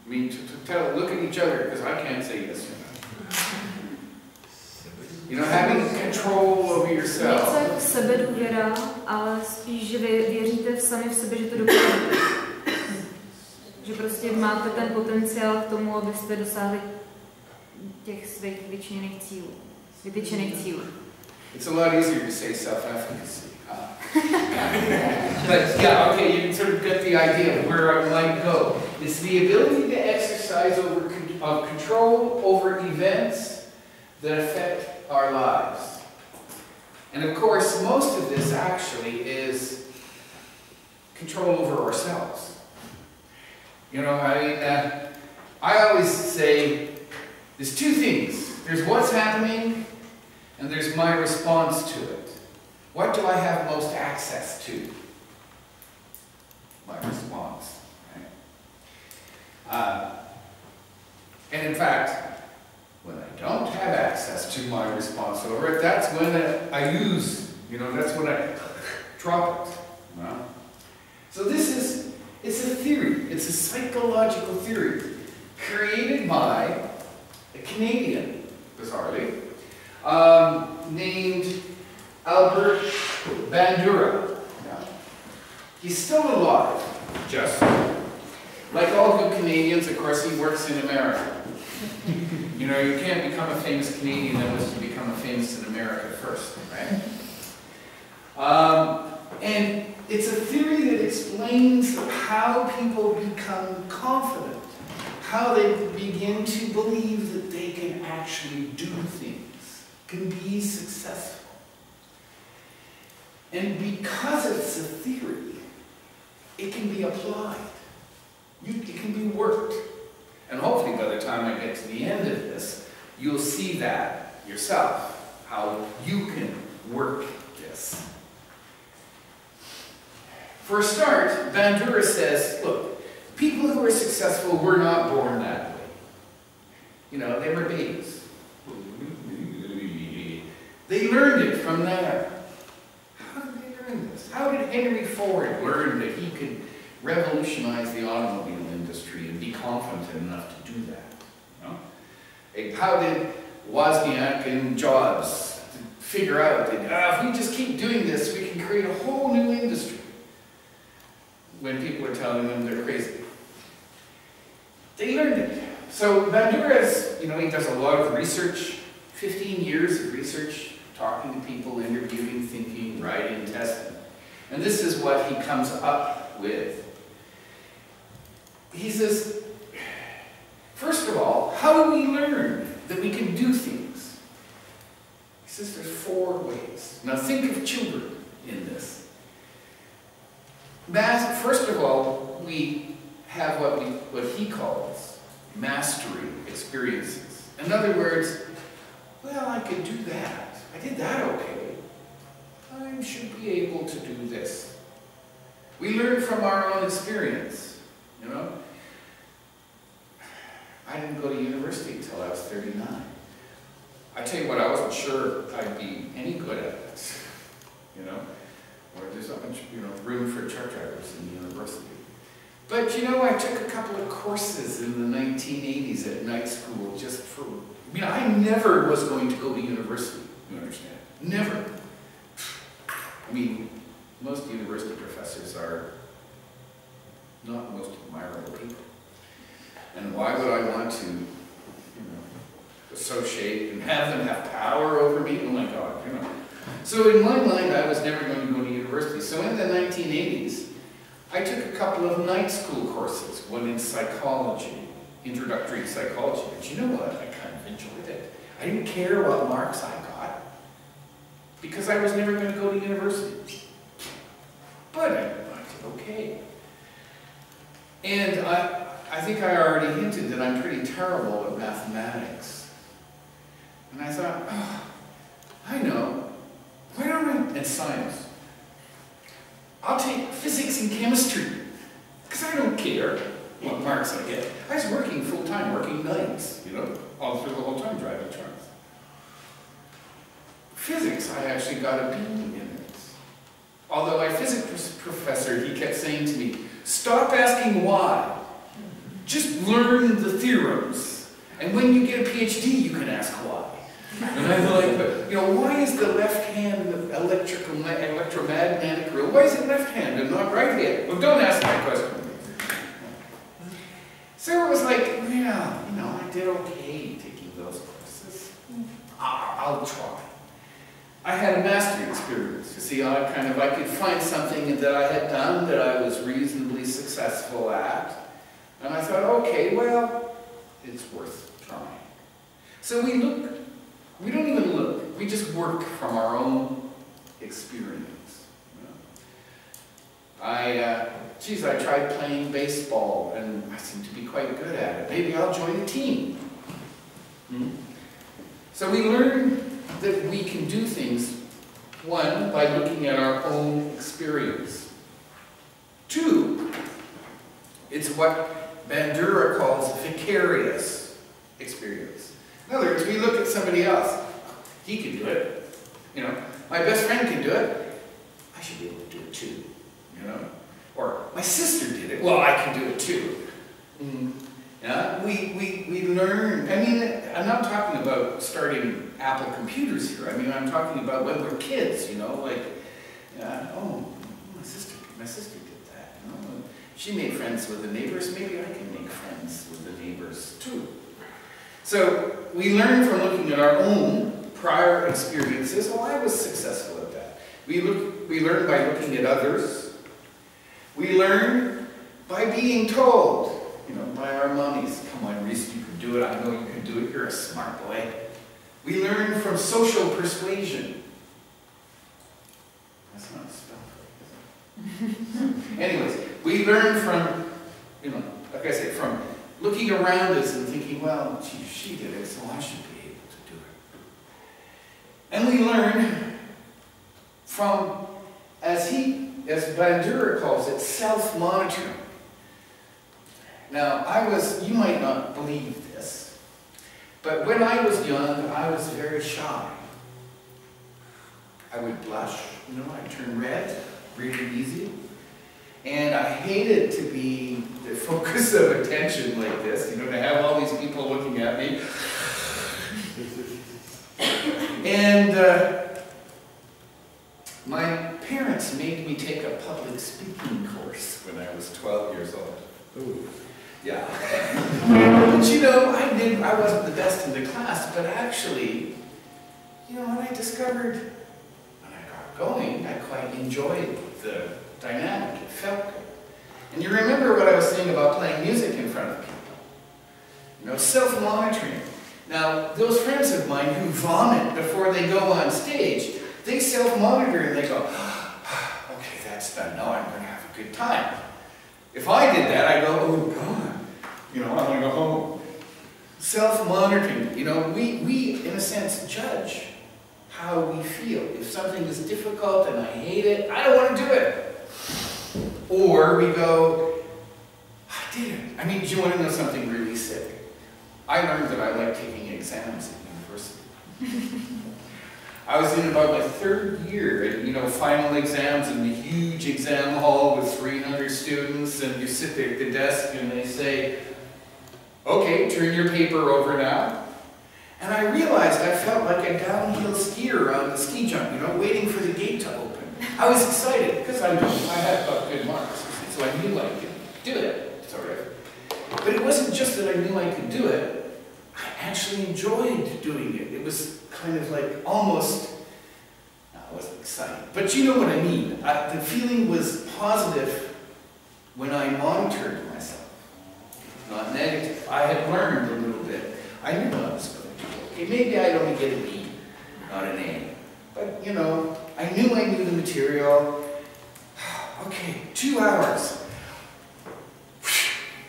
I mean, look at each other, because I can't say yes or no. You know, having control over yourself. Něco jako sebedůvěra, ale spíš, že vy věříte sami v sobě, že to dokážete. Že prostě máte ten potenciál k tomu, abyste dosáhli těch svých vytyčených cílů. It's a lot easier to say self-efficacy. But yeah, okay, you sort of get the idea of where I might go. It's the ability to exercise control over events that affect our lives. And of course, most of this actually is control over ourselves. You know, I always say there's two things. There's what's happening, and there's my response to it. What do I have most access to? My response. Right? And in fact, when I don't have access to my response over it, that's when I use, that's when I drop it. You know? So it's a theory. It's a psychological theory created by a Canadian, bizarrely, named Albert Bandura. Yeah. He's still alive, just. Like all good Canadians, of course, he works in America. You can't become a famous Canadian unless you become a famous in America first, right? And it's a theory that explains how people become confident, how they begin to believe that they can actually do things, can be successful. And because it's a theory, it can be applied. It can be worked. And hopefully by the time I get to the end of this, you'll see that yourself, how you can work this. For a start, Bandura says, look, people who are successful were not born that way. They were babies. They learned it from there. How did they learn this? How did Henry Ford learn that he could revolutionize the automobile industry and be confident enough to do that? How did Wozniak and Jobs figure out that if we just keep doing this, we can create a whole new industry? When people are telling them they're crazy. They learned it. So Bandura, he does a lot of research, 15 years of research, talking to people, interviewing, thinking, writing, testing. And this is what he comes up with. He says, first of all, how do we learn that we can do things? He says there's 4 ways. Now think of children in this. First of all, we have what he calls mastery experiences. In other words, well, I could do that. I did that okay. I should be able to do this. We learn from our own experience, I didn't go to university until I was 39. I tell you what, I wasn't sure I'd be any good at it, or there's not much, room for truck drivers in the university. But, I took a couple of courses in the 1980s at night school just for, I never was going to go to university, you understand? Never. Most university professors are not most admirable people. And why would I want to, associate and have them have power over me? Oh my God, So in my mind, I was never going to go to university. So in the 1980s, I took a couple of night school courses, one in psychology, introductory psychology. But you know what? I kind of enjoyed it. I didn't care what marks I got, because I was never going to go to university. But I did okay. And I think I already hinted that I'm pretty terrible at mathematics. And I thought, I know. Why don't I? And science. I'll take physics and chemistry, because I don't care what marks I get. I was working full-time, working nights, all through the whole time driving trucks. Physics, I actually got a B in it. Although my physics professor, he kept saying to me, stop asking why. Just learn the theorems. And when you get a PhD, you can ask why. And I'm like, but, why is the left hand electromagnetic rule? Why is it left hand and not right hand? Well, don't ask that question. So it was like, I did okay taking those courses. I'll try. I had a mastery experience. You see, I could find something that I had done that I was reasonably successful at. And I thought, okay, well, it's worth trying. So we don't even look, we just work from our own experience. I tried playing baseball and I seem to be quite good at it. Maybe I'll join a team. So we learn that we can do things, one, by looking at our own experience. Two, it's what Bandura calls vicarious experience. In other words, we look at somebody else. He can do it. You know, my best friend can do it. I should be able to do it too. You know, or my sister did it. Well, I can do it too. Yeah, we learn. I mean, I'm not talking about starting Apple computers here. I mean, I'm talking about when we're kids. You know, like, oh, my sister did that. You know, she made friends with the neighbors. Maybe I can make friends with the neighbors too. So we learn from looking at our own prior experiences. Oh, I was successful at that. We learn by looking at others. We learn by being told. You know, by our mummies. Come on, Reese, you can do it. I know you can do it. You're a smart boy. We learn from social persuasion. That's not spelled right, is it? Anyways, we learn from, you know, like I said, from looking around us and thinking, well, gee, she did it, so I should be able to do it. And we learn from, as Bandura calls it, self-monitoring. Now, you might not believe this, but when I was young, I was very shy. I would blush, you know, I'd turn red really easy. And I hated to be the focus of attention like this, you know, to have all these people looking at me. And my parents made me take a public speaking course when I was 12 years old. Ooh. Yeah. But you know, I wasn't the best in the class, but actually, you know, when I discovered, when I got going, I quite enjoyed the dynamic. It felt good. And you remember what I was saying about playing music in front of people. You know, self-monitoring. Now, those friends of mine who vomit before they go on stage, they self-monitor and they go, okay, that's done. Now I'm going to have a good time. If I did that, I'd go, oh God, you know, I want to go home. Self-monitoring, you know, we in a sense judge how we feel. If something is difficult and I hate it, I don't want to do it. Or we go, I did it. I mean, do you want to know something really sick? I learned that I like taking exams at university. I was in about my third year, and you know, final exams in the huge exam hall with 300 students, and you sit there at the desk and they say, okay, turn your paper over now. And I realized I felt like a downhill skier on the ski jump, you know, waiting for the gate to open. I was excited because I had got good marks, so I knew I could do it, sort of. But it wasn't just that I knew I could do it. I actually enjoyed doing it. It was kind of like almost, no, I wasn't excited, but you know what I mean. The feeling was positive when I monitored myself, not negative. I had learned a little bit. I knew I was going to do it. Okay, maybe I'd only get a B, not an A. But, you know, I knew the material. Okay, 2 hours.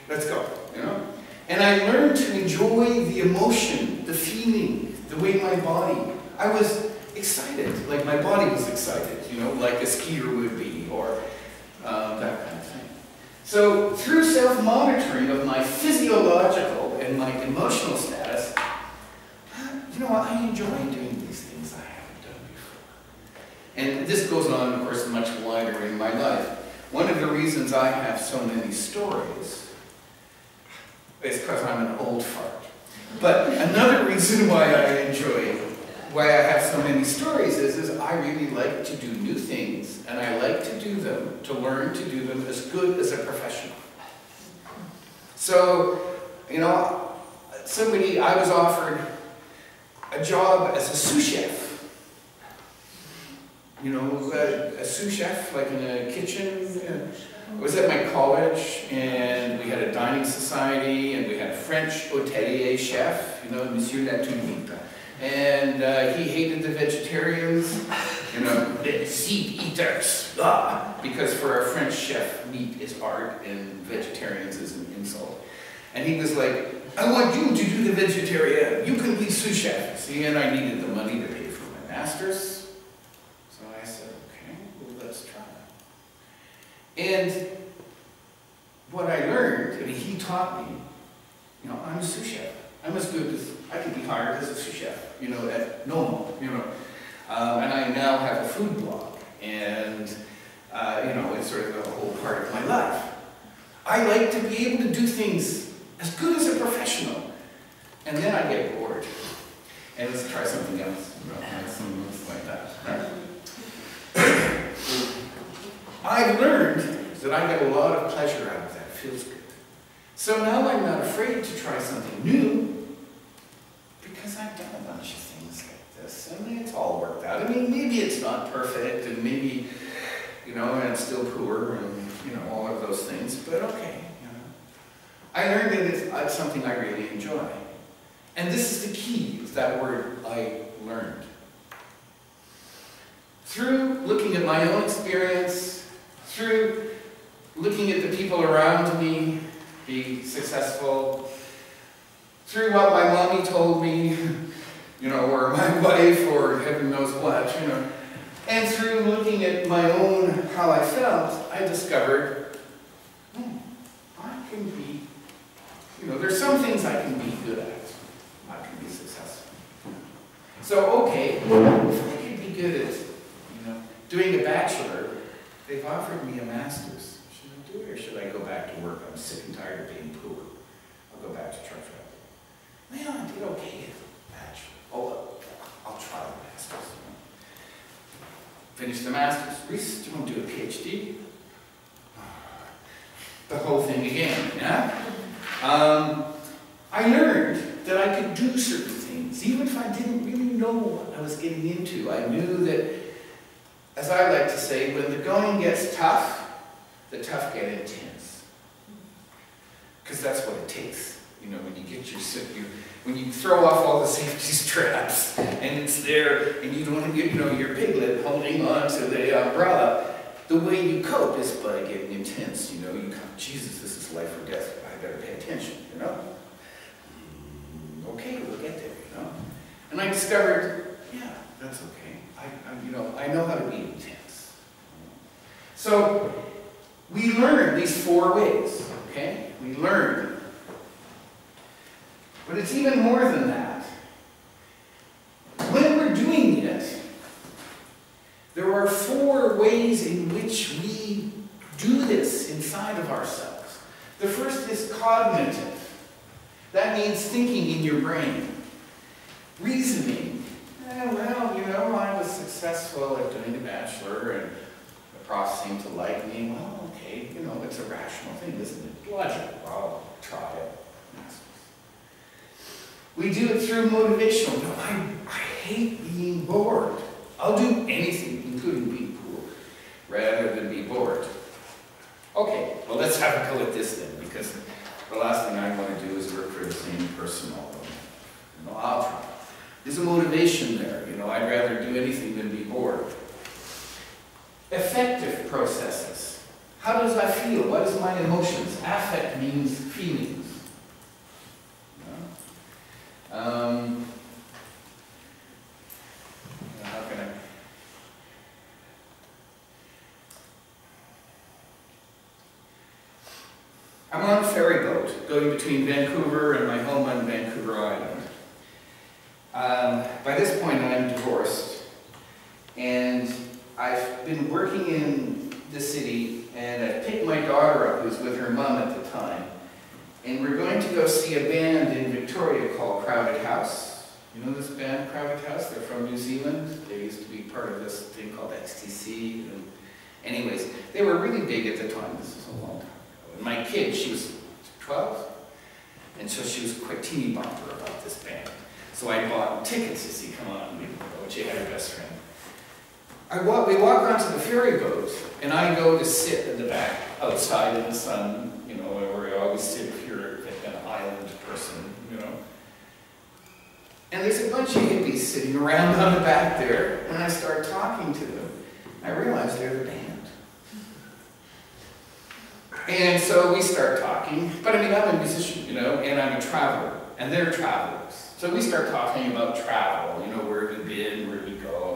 Let's go, you know? And I learned to enjoy the emotion, the feeling, the way my body, I was excited, like my body was excited, you know, like a skier would be, or that kind of thing. So through self-monitoring of my physiological and my emotional status, you know, I enjoy doing these things I haven't done before. And this goes on, of course, much wider in my life. One of the reasons I have so many stories is because I'm an old fart. But another reason why I have so many stories is I really like to do new things, and I like to do them, to learn to do them as good as a professional. So, you know, I was offered a job as a sous chef. You know, a sous chef, like in a kitchen. I was at my college, and we had a dining society, and we had a French hotelier chef, you know, Monsieur Latournique. And he hated the vegetarians, you know, the seed eaters, because for a French chef, meat is art, and vegetarians is an insult. And he was like, I want you to do the vegetarian. You can be sous chef. See, and I needed the money to pay for master's. So I said, okay, well, let's try. And what I learned, I mean, he taught me, you know, I'm a sous chef. I'm as good as, I could be hired as a sous chef, you know, at normal, you know. And I now have a food blog, and, you know, it's sort of a whole part of my life. I like to be able to do things as good as a professional. And then I get bored. And let's try something else. Something else like that. Right? I've learned that I get a lot of pleasure out of that. It feels good. So now I'm not afraid to try something new because I've done a bunch of things like this. And it's all worked out. I mean, maybe it's not perfect, and maybe, you know, and I'm still poor, and, you know, all of those things, but okay. You know. I learned that it's something I really enjoy. And this is the key, is that word, I learned. Through looking at my own experience, through looking at the people around me be successful, through what my mommy told me, you know, or my wife, or heaven knows what, you know, and through looking at my own, how I felt, I discovered, I can be, you know, there's some things I can be good at. I can be successful. So, okay, if I could be good at, you know, doing a bachelor, they've offered me a master's. Should I do it, or should I go back to work? I'm sick and tired of being poor. I'll go back to church. Well, I did okay at the bachelor. Oh, I'll try the master's. You know. Finish the master's. Reese, do you want to do a PhD? The whole thing again, yeah? I learned that I could do certain things, even if I didn't really know what I was getting into. I knew that, as I like to say, when the going gets tough, the tough get intense. Because that's what it takes. You know, when you get when you throw off all the safety straps, and it's there, and you don't want to get, you know, your piglet holding on to the umbrella, the way you cope is by getting intense. You know, you come, Jesus, this is life or death. I better pay attention, you know? Okay, we'll get there, you know? And I discovered, yeah, that's okay. you know, I know how to be intense. So, we learn these 4 ways, okay? We learn. But it's even more than that. When we're doing it, there are 4 ways in which we do this inside of ourselves. The first is cognitive. That means thinking in your brain. Reasoning. Well, you know, I was successful at doing the bachelor and the prof seemed to like me. Well, okay, you know, it's a rational thing, isn't it? Logical. I'll try it. We do it through motivational. No, I hate being bored. I'll do anything, including being poor, rather than be bored. Okay, well, let's have a go at this then, because the last thing I want to do is work for the same person all the time. You know, I'll try. There's a motivation there. You know, I'd rather do anything than be bored. Affective processes. How does I feel? What is my emotions? Affect means feelings. How can I? I'm on a ferry boat going between Vancouver and my home on Vancouver Island. By this point, I'm divorced, and I've been working in the city, and I picked my daughter up, who was with her mom at the time, and we're going to go see a band in Victoria called Crowded House. You know this band, Crowded House? They're from New Zealand. They used to be part of this thing called XTC. And anyways, they were really big at the time. This was a long time ago. And my kid, she was 12, and so she was quite teeny bopper about this band. So I bought tickets to see, come on, we go, she had her best friend. We walk onto the ferry boat, and I go to sit in the back outside in the sun, you know, where I always sit if you're an island person, you know. And there's a bunch of hippies sitting around on the back there, and I start talking to them. I realize they're the band. And so we start talking, but I mean, I'm a musician, you know, and I'm a traveler, and they're travelers. So we start talking about travel, you know, where we've been, where we go,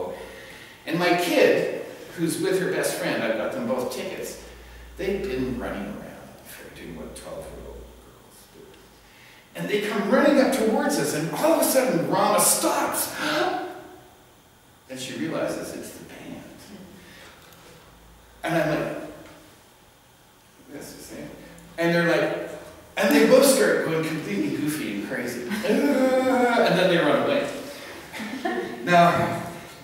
And my kid, who's with her best friend, I got them both tickets, they've been running around doing what 12-year-old girls do. And they come running up towards us, and all of a sudden, Rama stops. And she realizes it's the band. And I'm like, that's the same. And they're like, and they both start going completely goofy and crazy. And then they run away. Now,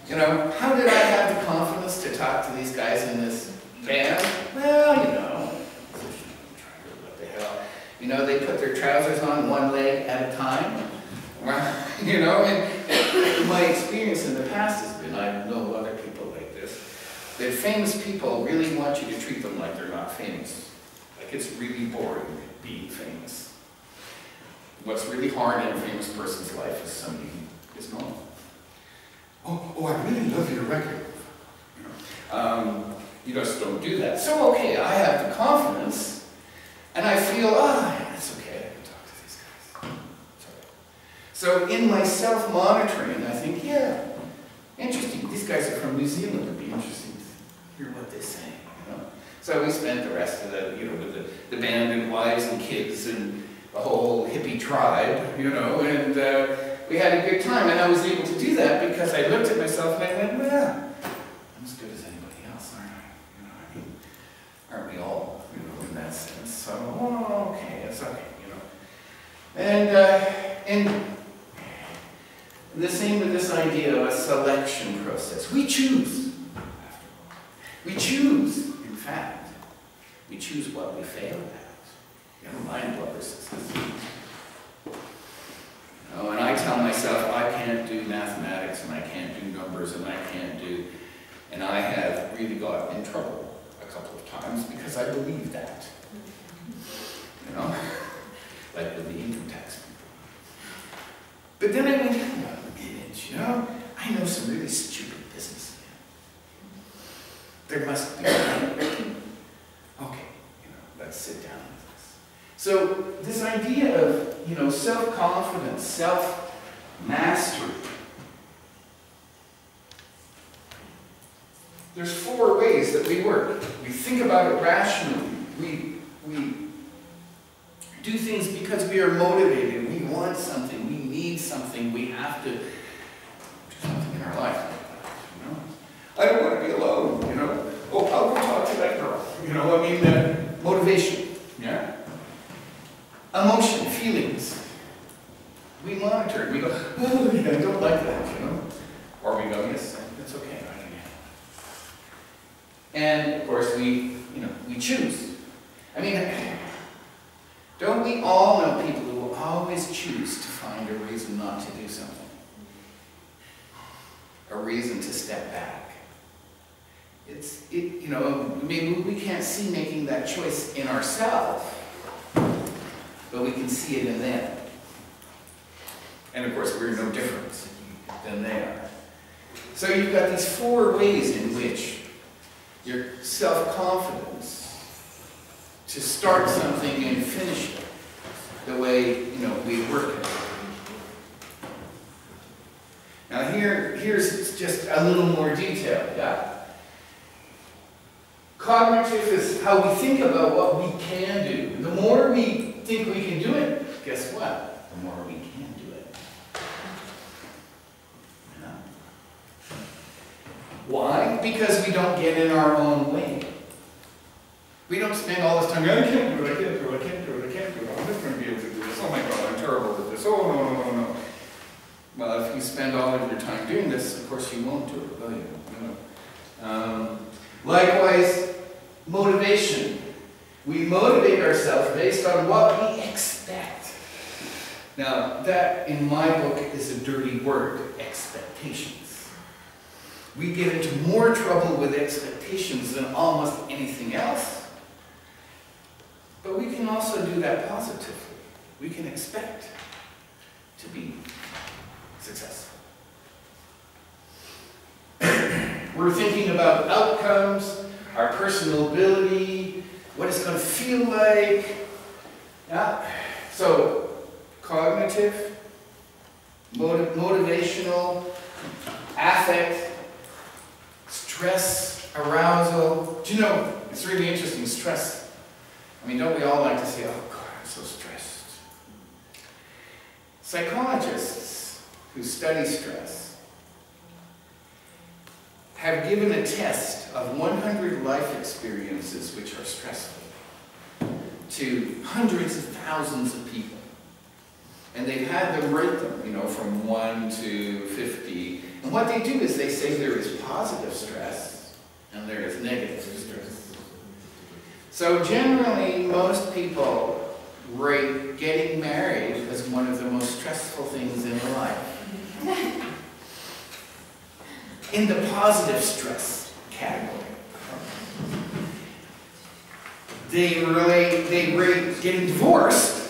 you know, how did I have the confidence to talk to these guys in this band? Well, you know, what the hell. You know, they put their trousers on one leg at a time. You know, and my experience in the past has been, I know other people like this, that famous people really want you to treat them like they're not famous. Like it's really boring being famous. What's really hard in a famous person's life is somebody who is normal. Oh, I really love your record. You just don't do that. So, okay, I have the confidence, and I feel, it's okay, I can talk to these guys. So in my self-monitoring, I think, yeah, interesting. These guys are from New Zealand. It'd be interesting to hear what they say. You know? So we spent the rest of the, you know, with the band and wives and kids and the whole hippie tribe, you know, and we had a good time. And I was able to do that because I looked at myself and I went, well, I'm as good as anybody else, aren't I? You know, I mean, aren't we all, you know, in that sense? So, okay, it's okay, you know. And the same with this idea of a selection process. We choose, after all. We choose, in fact. We choose what we fail at. Never mind what we're successful at. You know, and I tell myself I can't do mathematics and I can't do numbers and I can't do, and I have really got in trouble a couple of times because I believe that. You know, like with the income tax people. But then I went, you know, I know some really stupid business. There must be. Okay, you know, let's sit down with this. So this idea of, you know, self-confidence, self-mastery. There's 4 ways that we work. We think about it rationally. We do things because we are motivated. We want something. We need something. We have to do something in our life like that, you know? I don't want to be alone, you know? Oh, I'll go talk to that girl. You know, I mean, motivation, yeah? Emotion, feelings. We monitor it. We go, oh, yeah, I don't like that, you know? Or we go, yes, that's okay. I can handle it. And, of course, we choose. I mean, don't we all know people who will always choose to find a reason not to do something? A reason to step back. You know, maybe we can't see making that choice in ourselves, but we can see it in them. And of course, we're no different than they are. So you've got these 4 ways in which your self-confidence to start something and finish it the way, you know, we work it. Now here's just a little more detail, yeah? Cognitive is how we think about what we can do. The more we think we can do it, guess what? The more we can do it. Yeah. Why? Because we don't get in our own way. We don't spend all this time, I can't do it, I can't do it, I can't do it, I can't do it, I'm never going to be able to do this, oh my God, I'm terrible at this, oh no, no, no, no. Well, if you spend all of your time doing this, of course you won't do it, will you? No. Likewise, motivation. We motivate ourselves based on what we expect. Now, that in my book is a dirty word, expectations. We get into more trouble with expectations than almost anything else. But we can also do that positively. We can expect to be successful. We're thinking about outcomes, our personal ability, what it's going to feel like. Yeah? So, cognitive, motivational, affect, stress, arousal. Do you know, it's really interesting, stress. I mean, don't we all like to say, oh God, I'm so stressed. Psychologists who study stress have given a test of 100 life experiences which are stressful to hundreds of thousands of people. And they've had them rate them, you know, from 1 to 50. And what they do is they say there is positive stress and there is negative stress. So generally, most people rate getting married as one of the most stressful things in life. In the positive stress category. They rate getting divorced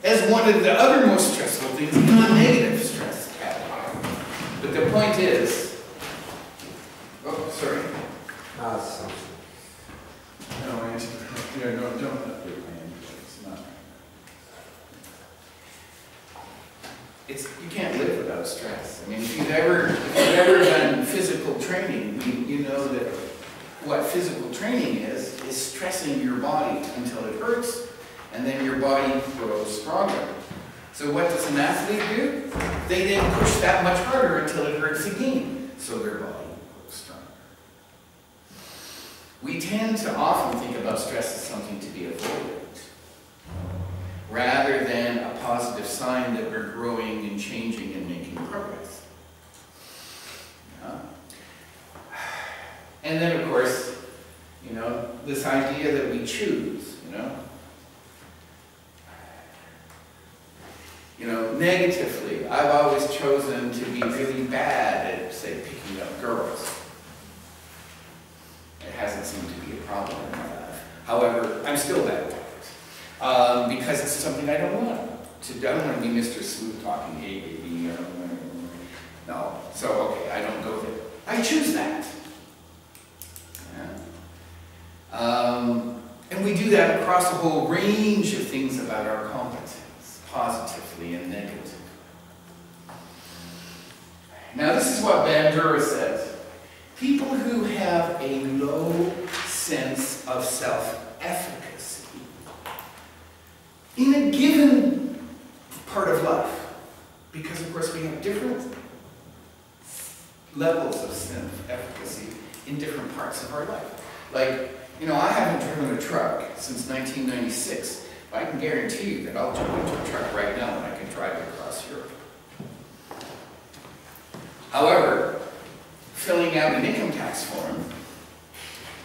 as one of the other most stressful things in the negative stress category. But the point is, oh, sorry. No, Auntie, no, don't update my hand. It's not. You can't live without stress. I mean, if you've ever done physical training, you know that what physical training is stressing your body until it hurts, and then your body grows stronger. So what does an athlete do? They then push that much harder until it hurts again, so their body grows stronger. We tend to often think about stress as something to be avoided, rather than a positive sign that we're growing and changing and making progress. Yeah. And then, of course, you know, this idea that we choose, you know. You know, negatively, I've always chosen to be really bad at, say, picking up girls. It hasn't seemed to be a problem in my life. However, I'm still bad at it. Because it's something I don't want to do. I don't want to be Mr. Smooth talking, hey, baby. No. So, okay, I don't go there. I choose that. And we do that across a whole range of things about our competence, positively and negatively. Now, this is what Bandura says. People who have a low sense of self-efficacy in a given part of life, because of course we have different levels of self-efficacy in different parts of our life. Like, you know, I haven't driven a truck since 1996, but I can guarantee you that I'll jump into a truck right now and I can drive it across Europe. However, filling out an income tax form,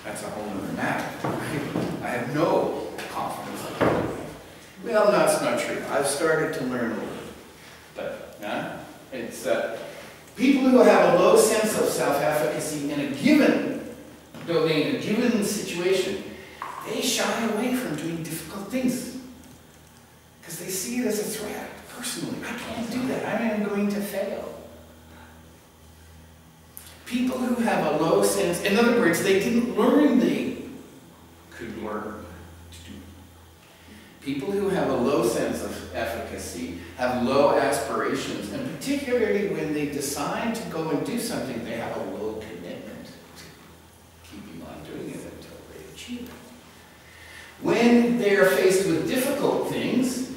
that's a whole other matter. I have no confidence in that. Well, no, that's not true. I've started to learn a little bit. But it's people who have a low sense of self-efficacy in a given domain, a given situation, they shy away from doing difficult things because they see it as a threat. Personally, I can't do that. I am going to fail. People who have a low sense, in other words, they didn't learn they could learn to do. People who have a low sense of efficacy have low aspirations, and particularly when they decide to go and do something, they have a low commitment to keeping on doing it until they achieve it. When they are faced with difficult things,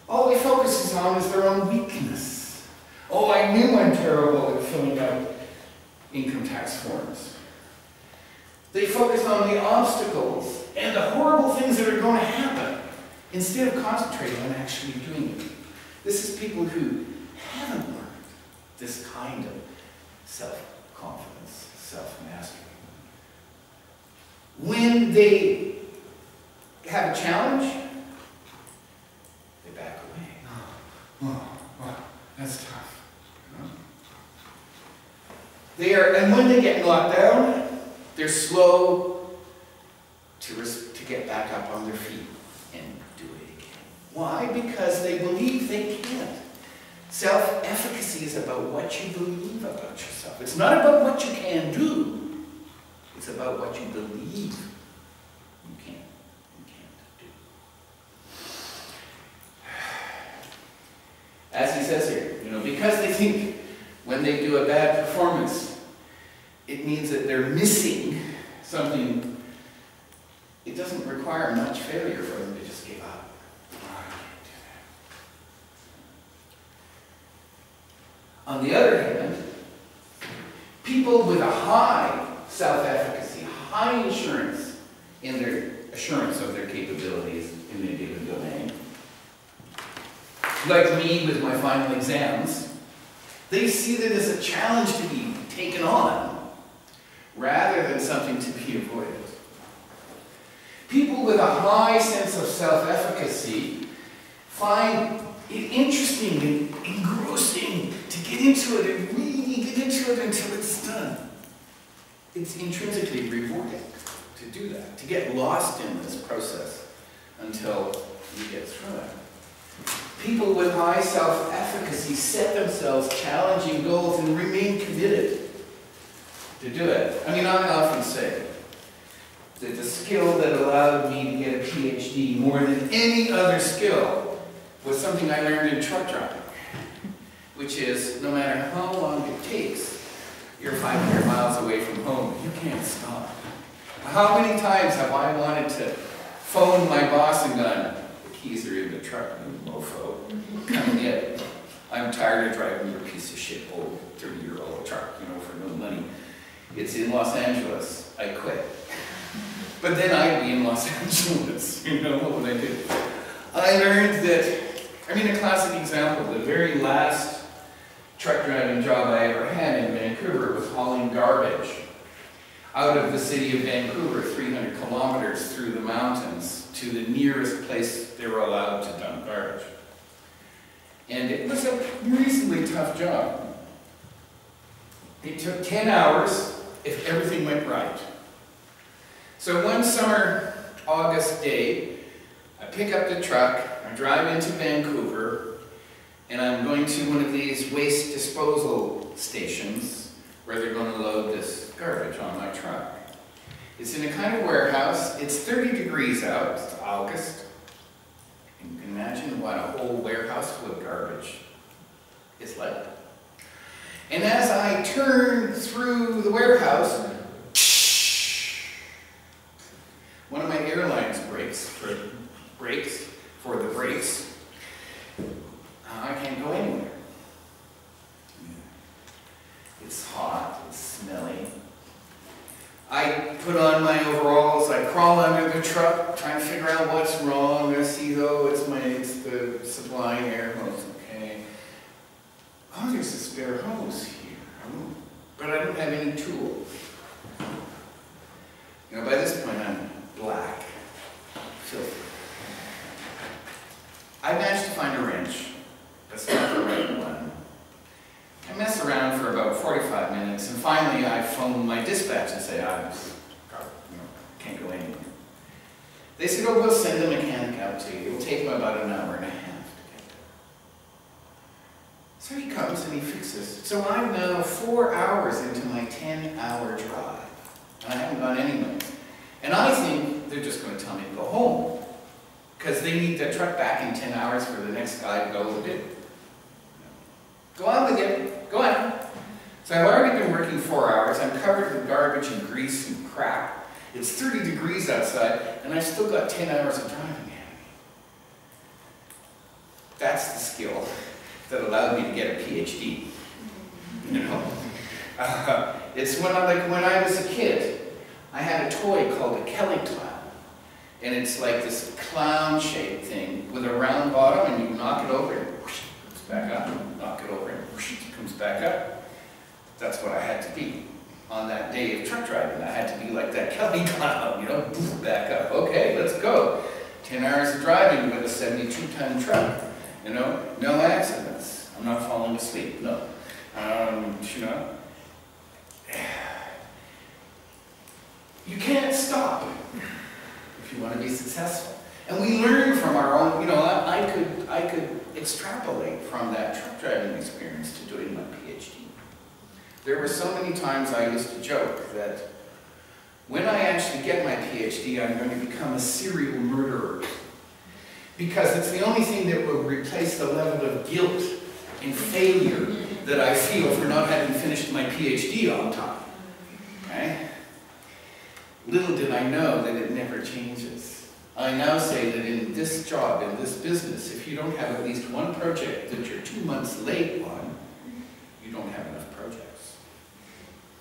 all they focus on is their own weakness. Oh, I knew I'm terrible at filling out income tax forms. They focus on the obstacles and the horrible things that are going to happen instead of concentrating on actually doing it. This is people who haven't learned this kind of self-confidence, self-mastery. When they have a challenge, they back away. Oh, that's tough. And when they get knocked down, they're slow to get back up on their feet and do it again. Why? Because they believe they can't. Self-efficacy is about what you believe about yourself. It's not about what you can do. It's about what you believe you can't do. As he says here, because they think when they do a bad performance, it means that they're missing something. It doesn't require much failure for them to just give up. On the other hand, people with a high self-efficacy, high assurance in their assurance of their capabilities in their given domain, like me with my final exams, they see that as a challenge to be taken on rather than something to be avoided. People with a high sense of self-efficacy find it interesting and engrossing to get into it and really get into it until it's done. It's intrinsically rewarding to do that, to get lost in this process until you get through it. People with high self-efficacy set themselves challenging goals and remain committed to do it. I mean, I often say that the skill that allowed me to get a PhD more than any other skill was something I learned in truck driving, which is no matter how long it takes, you're 500 miles away from home, you can't stop. How many times have I wanted to phone my boss and gone, the keys are in the truck, you mofo, come and get it. I'm tired of driving your piece of shit old 30-year-old truck, you know, for no money. It's in Los Angeles, I quit. But then I'd be in Los Angeles, you know, what would I do? I learned that, I mean, a classic example, the very last truck driving job I ever had in Vancouver was hauling garbage out of the city of Vancouver, 300 kilometers through the mountains to the nearest place they were allowed to dump garbage. And it was a reasonably tough job. It took 10 hours if everything went right. So one summer, August day, I pick up the truck, I drive into Vancouver, and I'm going to one of these waste disposal stations where they're going to load this garbage on my truck. It's in a kind of warehouse. It's 30 degrees out. It's August. And you can imagine what a whole warehouse full of garbage is like. And as I turn through the warehouse, one of my airlines brakes for the brakes. I can't go anywhere. It's hot, it's smelly. I put on my overalls, I crawl under the truck, trying to figure out what's wrong. I see, though, it's the supplying air hose, okay. Oh, there's a spare hose here. But I don't have any tools. You know, by this point I'm black, filthy. I managed to find a wrench. That's not the right one. I mess around for about 45 minutes, and finally I phone my dispatch and say, can't go anywhere. They said, oh, we'll send a mechanic out to you. It'll take him about an hour and a half to get there. So he comes and he fixes. So I'm now 4 hours into my 10-hour drive, and I haven't gone anywhere. And I think they're just going to tell me to go home, because they need the truck back in 10 hours for the next guy to go with it. Go on with it. Go on. So I've already been working 4 hours. I'm covered with garbage and grease and crap. It's 30 degrees outside, and I've still got 10 hours of driving ahead of me. That's the skill that allowed me to get a PhD. You know? It's when I was a kid, I had a toy called a Kelly clown. And it's like this clown-shaped thing with a round bottom, and you knock it over, and whoosh, it comes back up. Knock it over, and whoosh, it comes back up. That's what I had to be on that day of truck driving. I had to be like that Kelly clown, you know, back up. Okay, let's go. 10 hours of driving with a 72-ton truck, you know, no accidents. I'm not falling asleep, no. You know, you can't stop if you want to be successful. And we learn from our own, you know, I could extrapolate from that truck driving experience to doing my PhD. There were so many times I used to joke that when I actually get my PhD, I'm going to become a serial murderer. Because it's the only thing that will replace the level of guilt and failure that I feel for not having finished my PhD on time. little did I know that it never changes. I now say that in this job, in this business, if you don't have at least one project that you're 2 months late on, you don't have enough projects.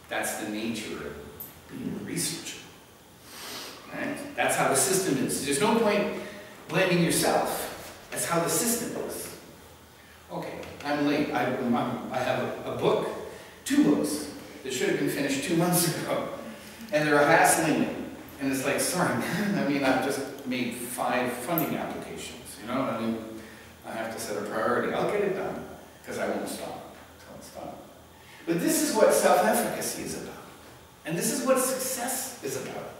That's the nature of being a researcher. Right? That's how the system is. There's no point blaming yourself. That's how the system is. Okay, I'm late. I have a book, 2 books, that should have been finished 2 months ago. And they're hassling me. And it's like, sorry, I mean, I've just made 5 funding applications, you know? I mean, I have to set a priority. I'll get it done, because I won't stop. I won't stop. But this is what self-efficacy is about. And this is what success is about.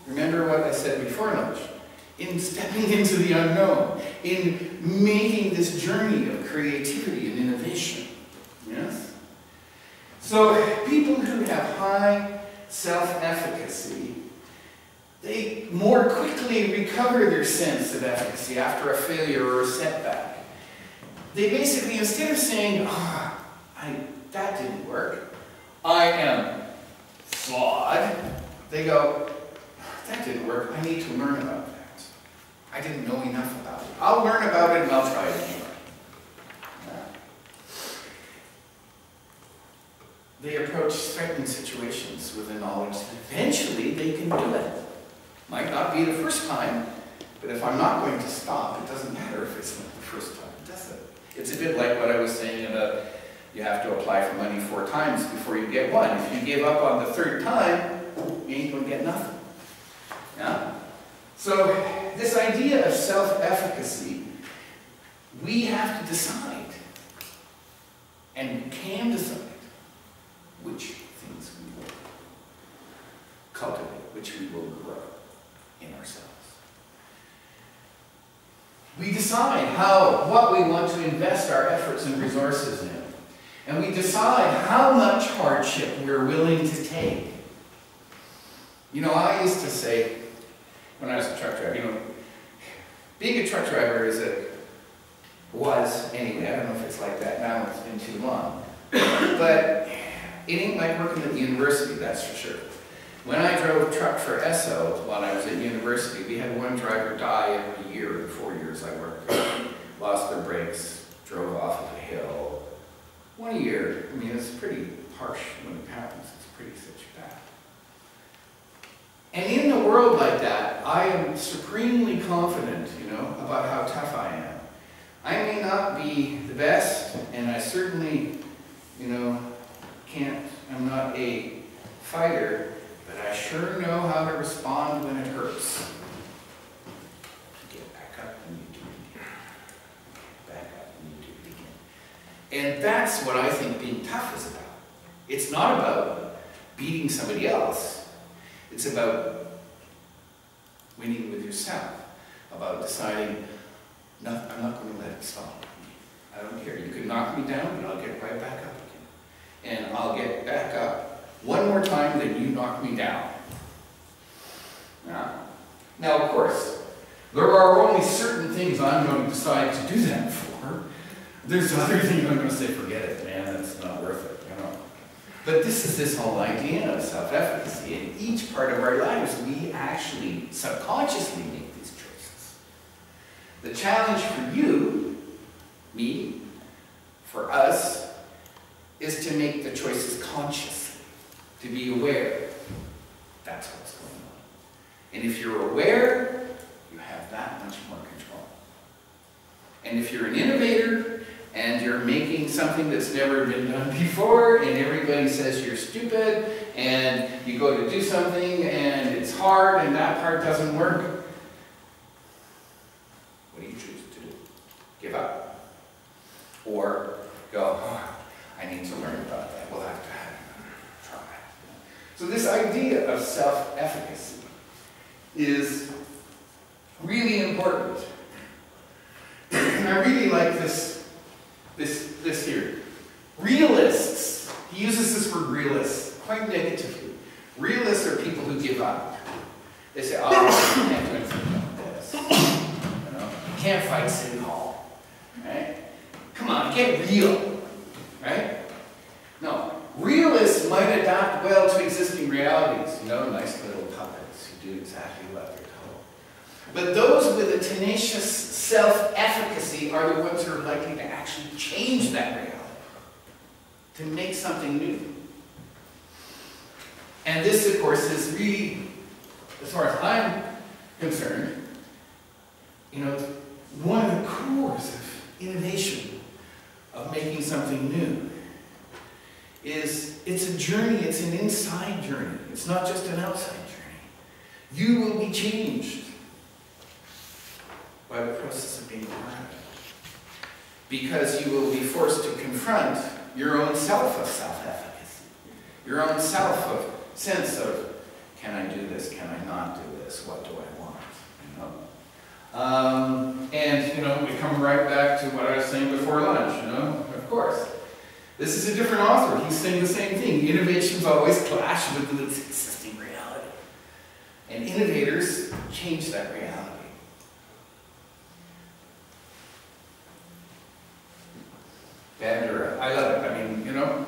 Remember what I said before lunch, in stepping into the unknown, in making this journey of creativity and innovation. Yes? So people who have high self-efficacy, they more quickly recover their sense of efficacy after a failure or a setback. They basically, instead of saying, that didn't work, I am flawed, they go, that didn't work, I need to learn about that. I didn't know enough about it. I'll learn about it and I'll try it anyway. They approach threatening situations with the knowledge that eventually they can do it. Might not be the first time, but if I'm not going to stop, it doesn't matter if it's not the first time, does it? It's a bit like what I was saying about you have to apply for money 4 times before you get one. If you give up on the 3rd time, you ain't going to get nothing. Yeah? So this idea of self-efficacy, we have to decide, and can decide, which things we will cultivate, which we will grow in ourselves. We decide what we want to invest our efforts and resources in. And we decide how much hardship we're willing to take. You know, I used to say, when I was a truck driver, you know, being a truck driver was anyway, I don't know if it's like that now, it's been too long. But it ain't like working at the university, that's for sure. When I drove a truck for Esso while I was at university, we had one driver die every year in the 4 years I worked there. Lost their brakes, drove off of a hill. 1 year, I mean, it's pretty harsh when it happens. It's pretty such bad. And in a world like that, I am supremely confident, you know, about how tough I am. I may not be the best, and I certainly, you know, I'm not a fighter, but I sure know how to respond when it hurts. Get back up and you do it again. Back up and you do it again. And that's what I think being tough is about. It's not about beating somebody else. It's about winning with yourself. About deciding, no, I'm not going to let it stop me. I don't care. You can knock me down, but I'll get right back up again. And I'll get back up one more time than you knock me down. Now, of course, there are only certain things I'm going to decide to do that for. There's other things I'm going to say, forget it, man, that's not worth it, you know. But this is this whole idea of self-efficacy. In each part of our lives, we actually subconsciously make these choices. The challenge for you, me, for us, is to make the choices consciously, to be aware. That's what's going on. And if you're aware, you have that much more control. And if you're an innovator, and you're making something that's never been done before, and everybody says you're stupid, and you go to do something, and it's hard, and that part doesn't work, what do you choose to do? Give up? Or go, I need to learn about that. We'll have to try. So this idea of self-efficacy is really important. And I really like this here. Realists, he uses this word realists quite negatively. Realists are people who give up. They say, oh, I can't do anything about this. You know, you can't fight City Hall. Right? Come on, get real. Right? No. Realists might adapt well to existing realities, you know, nice little puppets who do exactly what they're told. But those with a tenacious self-efficacy are the ones who are likely to actually change that reality, to make something new. And this, of course, is really, as far as I'm concerned, you know, one of the cores of innovation, of making something new, is it's a journey, it's an inside journey. It's not just an outside journey. You will be changed by the process of being part of it. Because you will be forced to confront your own self of self-efficacy, your own self of sense of, can I do this, can I not do this, what do I want, you know? And, you know, we come right back to what I was saying before lunch, you know, of course. This is a different author, he's saying the same thing. Innovations always clash with its existing reality. And innovators change that reality. Bandura, I love it. I mean, you know,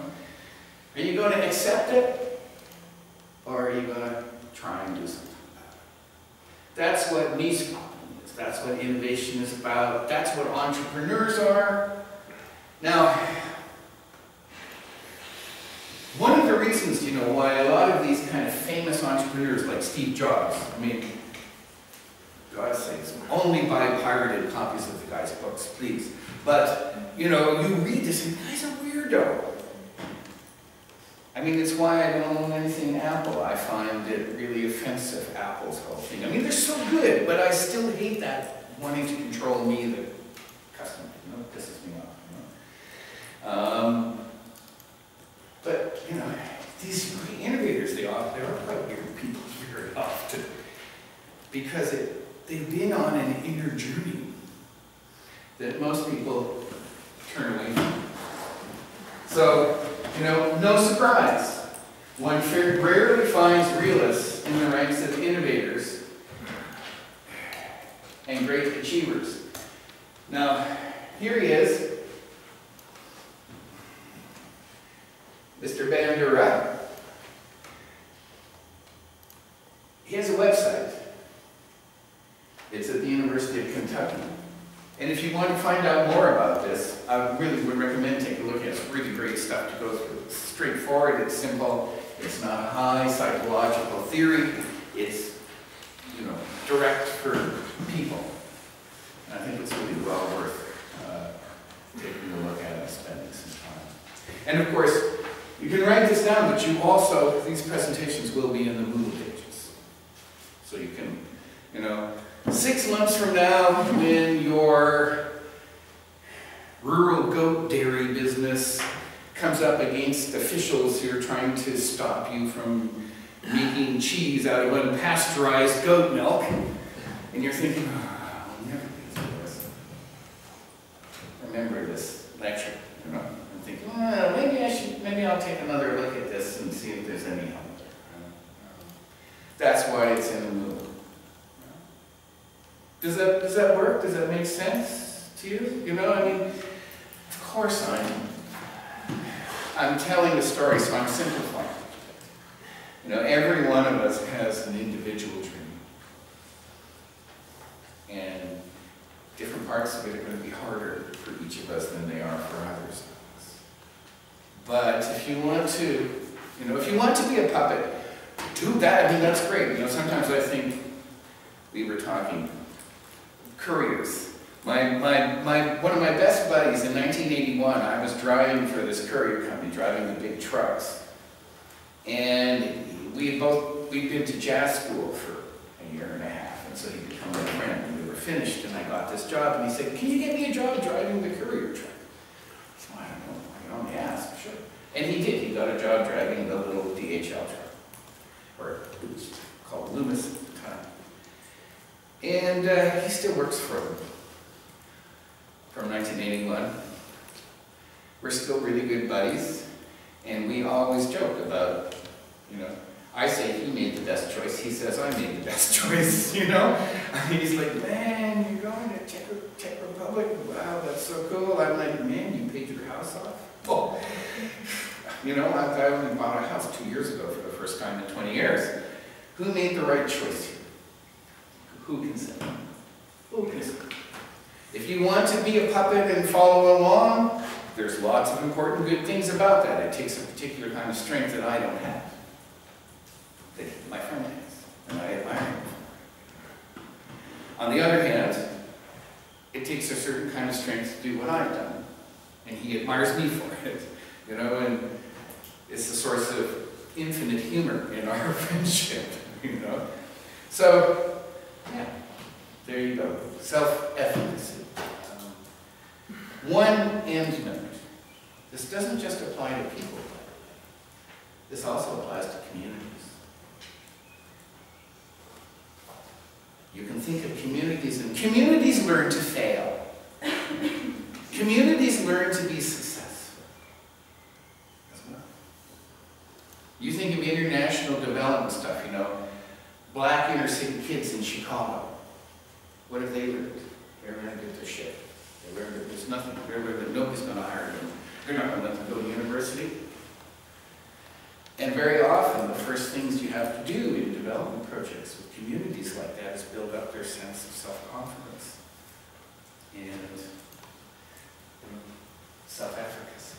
are you going to accept it? Or are you going to try and do something about it? That's what niche problem is. That's what innovation is about. That's what entrepreneurs are. Now, one of the reasons, you know, why a lot of these kind of famous entrepreneurs like Steve Jobs, I mean, God's sakes, only buy pirated copies of the guy's books, please. But, you know, you read this and the guy's a weirdo. I mean, it's why I don't own anything Apple. I find it really offensive, Apple's whole thing. I mean, they're so good, but I still hate that wanting to control me, the customer. You know, it pisses me off. You know? But, you know, these great innovators, they are quite weird people very often. Because they've been on an inner journey that most people turn away from. So, you know, no surprise. One rarely finds realists in the ranks of innovators and great achievers. Now, here he is, Mr. Bandura. He has a website. It's at the University of Kentucky. And if you want to find out more about this, I really would recommend taking a look at it. It's really great stuff to go through. It's straightforward, it's simple, it's not a high psychological theory, it's, you know, direct for people. And I think it's really well worth taking a look at and spending some time. And of course, you can write this down, but you also, these presentations will be in the Moodle pages. So you can, you know, 6 months from now, when your rural goat dairy business comes up against officials who are trying to stop you from making cheese out of unpasteurized goat milk, and you're thinking, oh, I'll never be through this. Remember this lecture, you know, and thinking, well, maybe I'll take another look at this and see if there's any help there. That's why it's in the Moodle. Does that work? Does that make sense to you? You know, I mean, of course I'm telling the story, so I'm simplifying. You know, every one of us has an individual dream. And different parts of it are going to be harder for each of us than they are for others of us. But if you want to, you know, if you want to be a puppet, do that. I mean, that's great. You know, sometimes I think we were talking couriers. One of my best buddies in 1981, I was driving for this courier company, driving the big trucks. And we'd been to jazz school for a year and a half, and so he became my friend. And we were finished, and I got this job, and he said, "Can you get me a job driving the courier truck?" So I don't know, I can only ask, sure. And he did. He got a job driving the little DHL truck, or it was called Loomis at the time. And he still works for them from 1981. We're still really good buddies, and we always joke about, you know, I say he made the best choice, he says I made the best choice, you know? I mean, he's like, man, you're going to Czech Republic? Wow, that's so cool. I'm like, man, you paid your house off? Oh, You know, I only bought a house 2 years ago for the first time in 20 years. Who made the right choice here? Who can say? Who can say? If you want to be a puppet and follow along, there's lots of important good things about that. It takes a particular kind of strength that I don't have, that my friend has, and I admire him for. On the other hand, it takes a certain kind of strength to do what I've done, and he admires me for it, you know, and it's the source of infinite humor in our friendship, you know. So, yeah, there you go, self-efficacy. One end note. This doesn't just apply to people. This also applies to communities. You can think of communities, and communities learn to fail. Communities learn to be successful as well. You think of international development stuff, you know, black inner city kids in Chicago. What have they learned? They learned to get their shit. They learned that there's nothing. They learned that nobody's going to hire them. They're not going to let them go to university. And very often, the first things you have to do in development projects with communities like that is build up their sense of self-confidence and self-efficacy.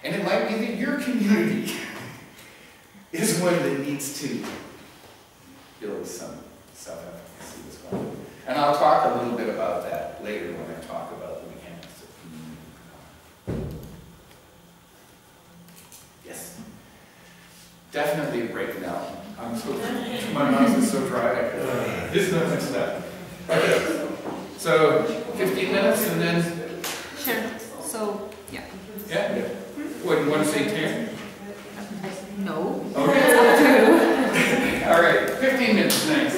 And it might be that your community is one that needs to build some self-efficacy as well. And I'll talk a little bit about that later when I talk about the mechanics of community. Yes? Definitely a break now. I'm so, my mouth is so dry, there's no much left. Okay, so 15 minutes and then? Sure. So, yeah. Yeah? What, you want to say 10? No. Okay. All right, 15 minutes, thanks.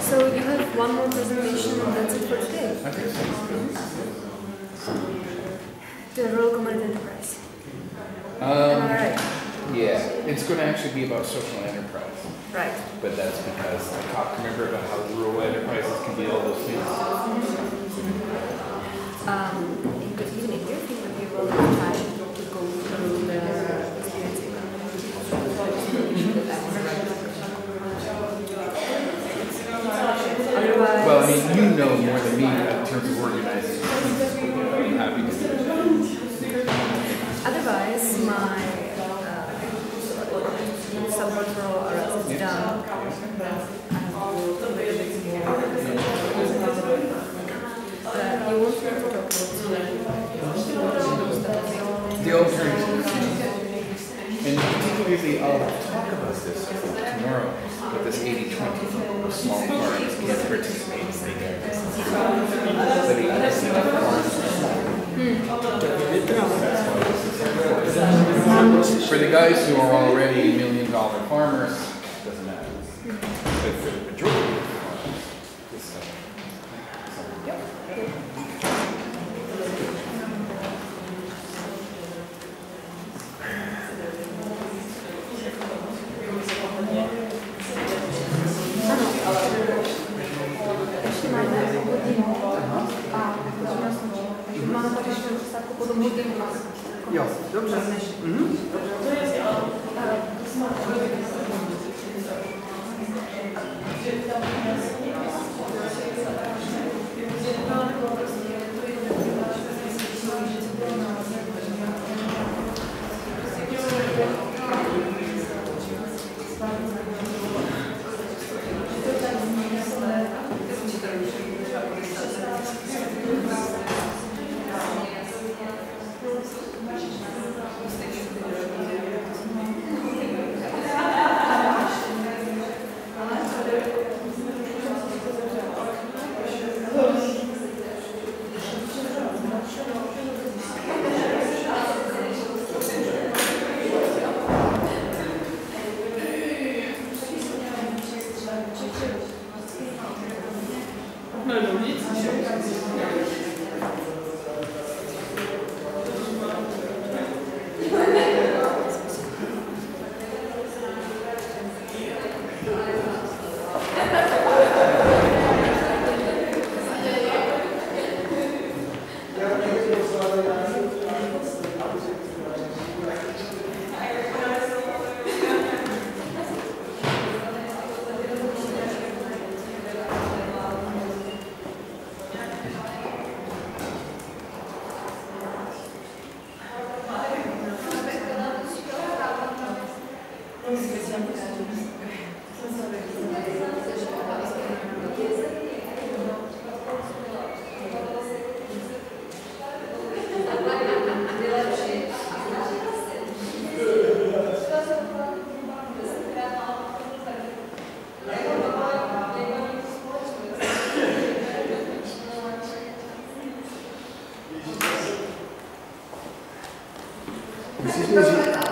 So you have one more presentation and that's it for today. The rural community enterprise. Am I right? Yeah, it's going to actually be about social enterprise. Right. But that's because I talked, remember, about how rural enterprises can be all those things. Good evening. Do you think that we will have time to go through the experiencing? Otherwise, Well, I mean, you know more than me in terms of organizing. I'm happy to do it. otherwise, my support for all arrests is done. You want to talk about The alternatives. And particularly, I'll talk about this tomorrow, with this 80-20 of small farms can't participate in big agriculture. But 80% of farms are small. For the guys who are already $1 million farmers, it doesn't matter. But for the majority of farmers, this stuff. Jo, dobře. Musíš mi říct,